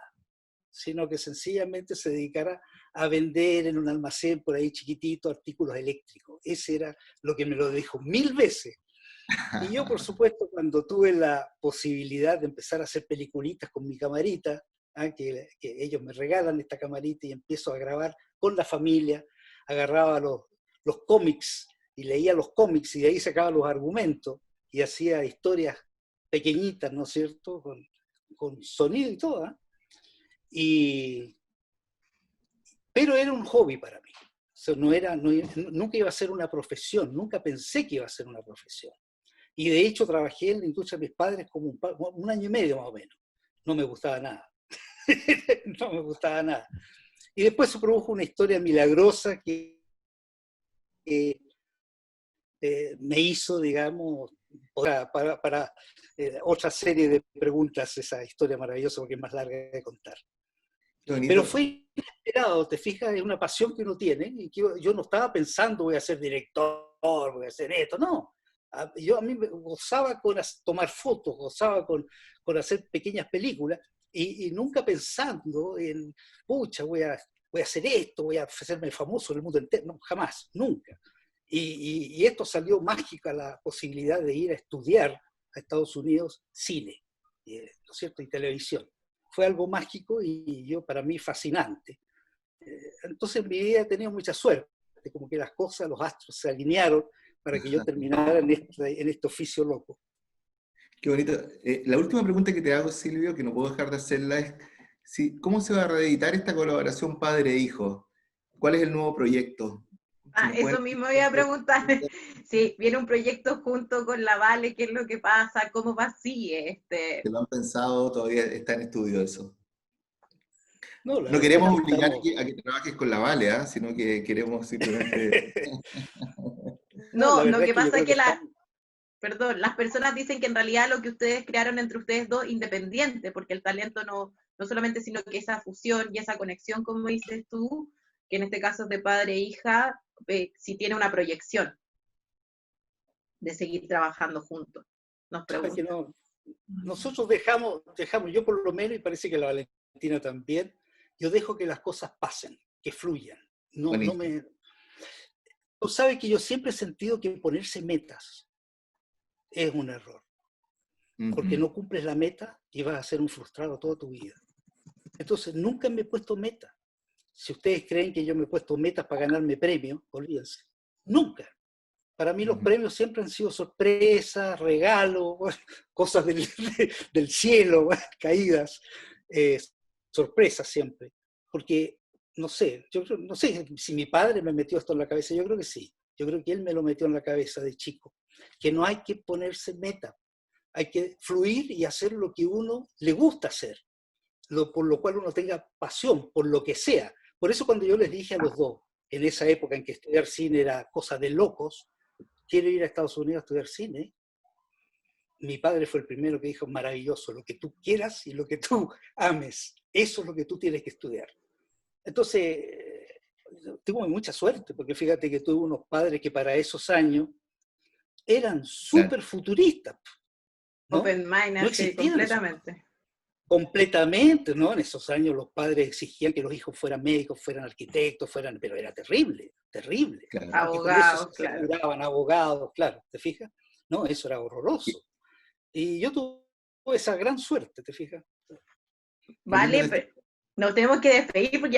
sino que sencillamente se dedicara a vender en un almacén por ahí chiquitito artículos eléctricos. Ese era lo que me lo dijo 1000 veces. Y yo, por supuesto, cuando tuve la posibilidad de empezar a hacer peliculitas con mi camarita, que ellos me regalan esta camarita y empiezo a grabar con la familia, agarraba los cómics y leía los cómics y de ahí sacaba los argumentos y hacía historias pequeñitas, ¿no es cierto?, con sonido y todo, ¿eh? Pero era un hobby para mí. O sea, nunca iba a ser una profesión, nunca pensé que iba a ser una profesión. Y de hecho trabajé en la industria de mis padres como un año y medio más o menos. No me gustaba nada. No me gustaba nada. Y después se produjo una historia milagrosa que me hizo, digamos, para otra serie de preguntas, esa historia maravillosa, porque es más larga de contar. Pero fue inesperado, te fijas, es una pasión que uno tiene, y que yo no estaba pensando voy a ser director, voy a hacer esto, no. A mí me gozaba con tomar fotos, gozaba con hacer pequeñas películas, y nunca pensando en, pucha, voy a hacer esto, voy a hacerme famoso en el mundo entero, no, jamás, nunca. Y esto salió mágica, la posibilidad de ir a estudiar a Estados Unidos cine, ¿no es cierto?, y televisión. Fue algo mágico y para mí fascinante. Entonces en mi vida he tenido mucha suerte, como que las cosas, los astros se alinearon para que yo terminara en este oficio loco. Qué bonito. La última pregunta que te hago, Silvio, que no puedo dejar de hacerla, es ¿cómo se va a reeditar esta colaboración padre-hijo? ¿Cuál es el nuevo proyecto? Eso mismo voy a preguntar. Sí, viene un proyecto junto con la Vale, ¿qué es lo que pasa? ¿Cómo va? Sigue? ¿Que lo han pensado? Todavía está en estudio eso. No queremos obligar a que trabajes con la Vale, ¿eh? Sino que queremos simplemente... No, lo que pasa es que las personas dicen que en realidad lo que ustedes crearon entre ustedes dos independiente, porque el talento no solamente, sino que esa fusión y esa conexión, como dices tú, que en este caso es de padre e hija, sí tiene una proyección de seguir trabajando juntos. Nos preguntan. No, nosotros dejamos, yo por lo menos, y parece que la Valentina también, yo dejo que las cosas pasen, que fluyan. Tú sabes que yo siempre he sentido que ponerse metas es un error. Porque no cumples la meta y vas a ser un frustrado toda tu vida. Entonces, nunca me he puesto meta. Si ustedes creen que yo me he puesto metas para ganarme premios, olvídense. Nunca. Para mí los premios siempre han sido sorpresas, regalos, cosas del cielo, caídas, sorpresas siempre. Porque, no sé si mi padre me metió esto en la cabeza, yo creo que sí. Yo creo que él me lo metió en la cabeza de chico. Que no hay que ponerse meta. Hay que fluir y hacer lo que uno le gusta hacer. Por lo cual uno tenga pasión, por lo que sea. Por eso cuando yo les dije a los dos, en esa época en que estudiar cine era cosa de locos, quiero ir a Estados Unidos a estudiar cine, mi padre fue el primero que dijo, maravilloso, lo que tú quieras y lo que tú ames, eso es lo que tú tienes que estudiar. Entonces, tuve mucha suerte, porque fíjate que tuve unos padres que para esos años eran súper futuristas. ¿No? Open mind, no así, completamente. Completamente, ¿no? En esos años los padres exigían que los hijos fueran médicos, fueran arquitectos, pero era terrible, terrible. Claro. Abogados, claro. Abogados, claro, ¿te fijas? No, eso era horroroso. Y yo tuve esa gran suerte, ¿te fijas? Vale, pero nos tenemos que despedir porque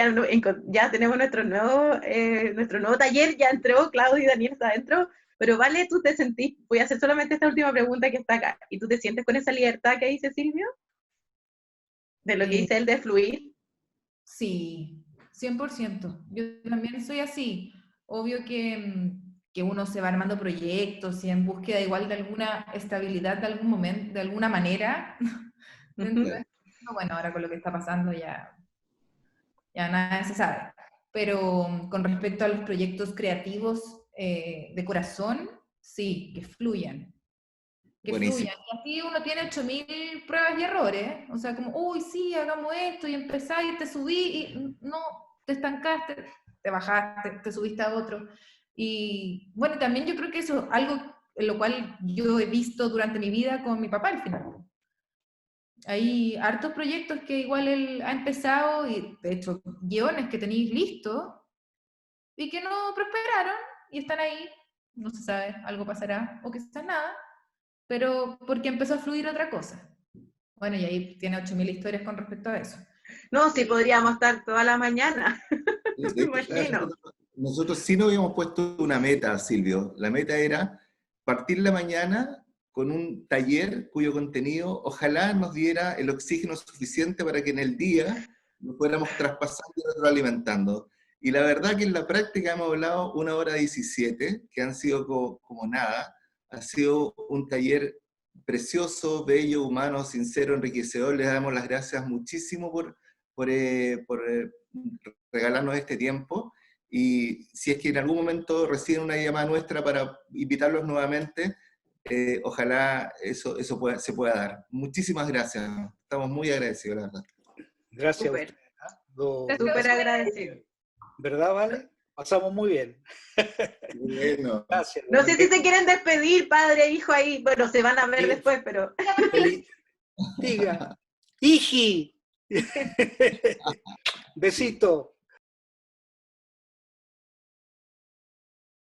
ya tenemos nuestro nuevo taller, ya entró, Claudio y Daniel está adentro. Pero Vale, tú te sentís, voy a hacer solamente esta última pregunta que está acá, ¿y tú te sientes con esa libertad que dice Silvio? ¿De lo que dice él de fluir? Sí, 100%. Yo también soy así. Obvio que uno se va armando proyectos y en búsqueda igual de alguna estabilidad de algún momento, de alguna manera. Bueno, ahora con lo que está pasando ya nada se sabe. Pero con respecto a los proyectos creativos de corazón, sí, que fluyan. Que fluyan. Y así uno tiene 8000 pruebas y errores. O sea, como, uy, sí, hagamos esto, y empezáis, te subí, y no, te estancaste, te bajaste, te subiste a otro. Y bueno, también yo creo que eso es algo en lo cual yo he visto durante mi vida con mi papá al final. Hay hartos proyectos que igual él ha empezado, y de hecho, guiones que tenéis listos, y que no prosperaron, y están ahí, no se sabe, algo pasará, o quizás nada, pero porque empezó a fluir otra cosa. Bueno, y ahí tiene 8000 historias con respecto a eso. No, sí podríamos estar toda la mañana. Me imagino. Nosotros sí nos habíamos puesto una meta, Silvio. La meta era partir la mañana con un taller cuyo contenido ojalá nos diera el oxígeno suficiente para que en el día nos fuéramos traspasando y retroalimentando. Y la verdad que en la práctica hemos hablado 1 hora 17, que han sido como nada. Ha sido un taller precioso, bello, humano, sincero, enriquecedor. Les damos las gracias muchísimo por regalarnos este tiempo. Y si es que en algún momento reciben una llamada nuestra para invitarlos nuevamente, ojalá eso se pueda dar. Muchísimas gracias. Estamos muy agradecidos, la verdad. Gracias a Súper. ustedes, ¿ah? Súper agradecido. ¿Verdad, Vale? Pasamos muy bien. Bueno. Gracias. No sé si se quieren despedir, padre, hijo, ahí. Bueno, se van a ver Sí. después, pero... Diga, ¡Iji! Besito.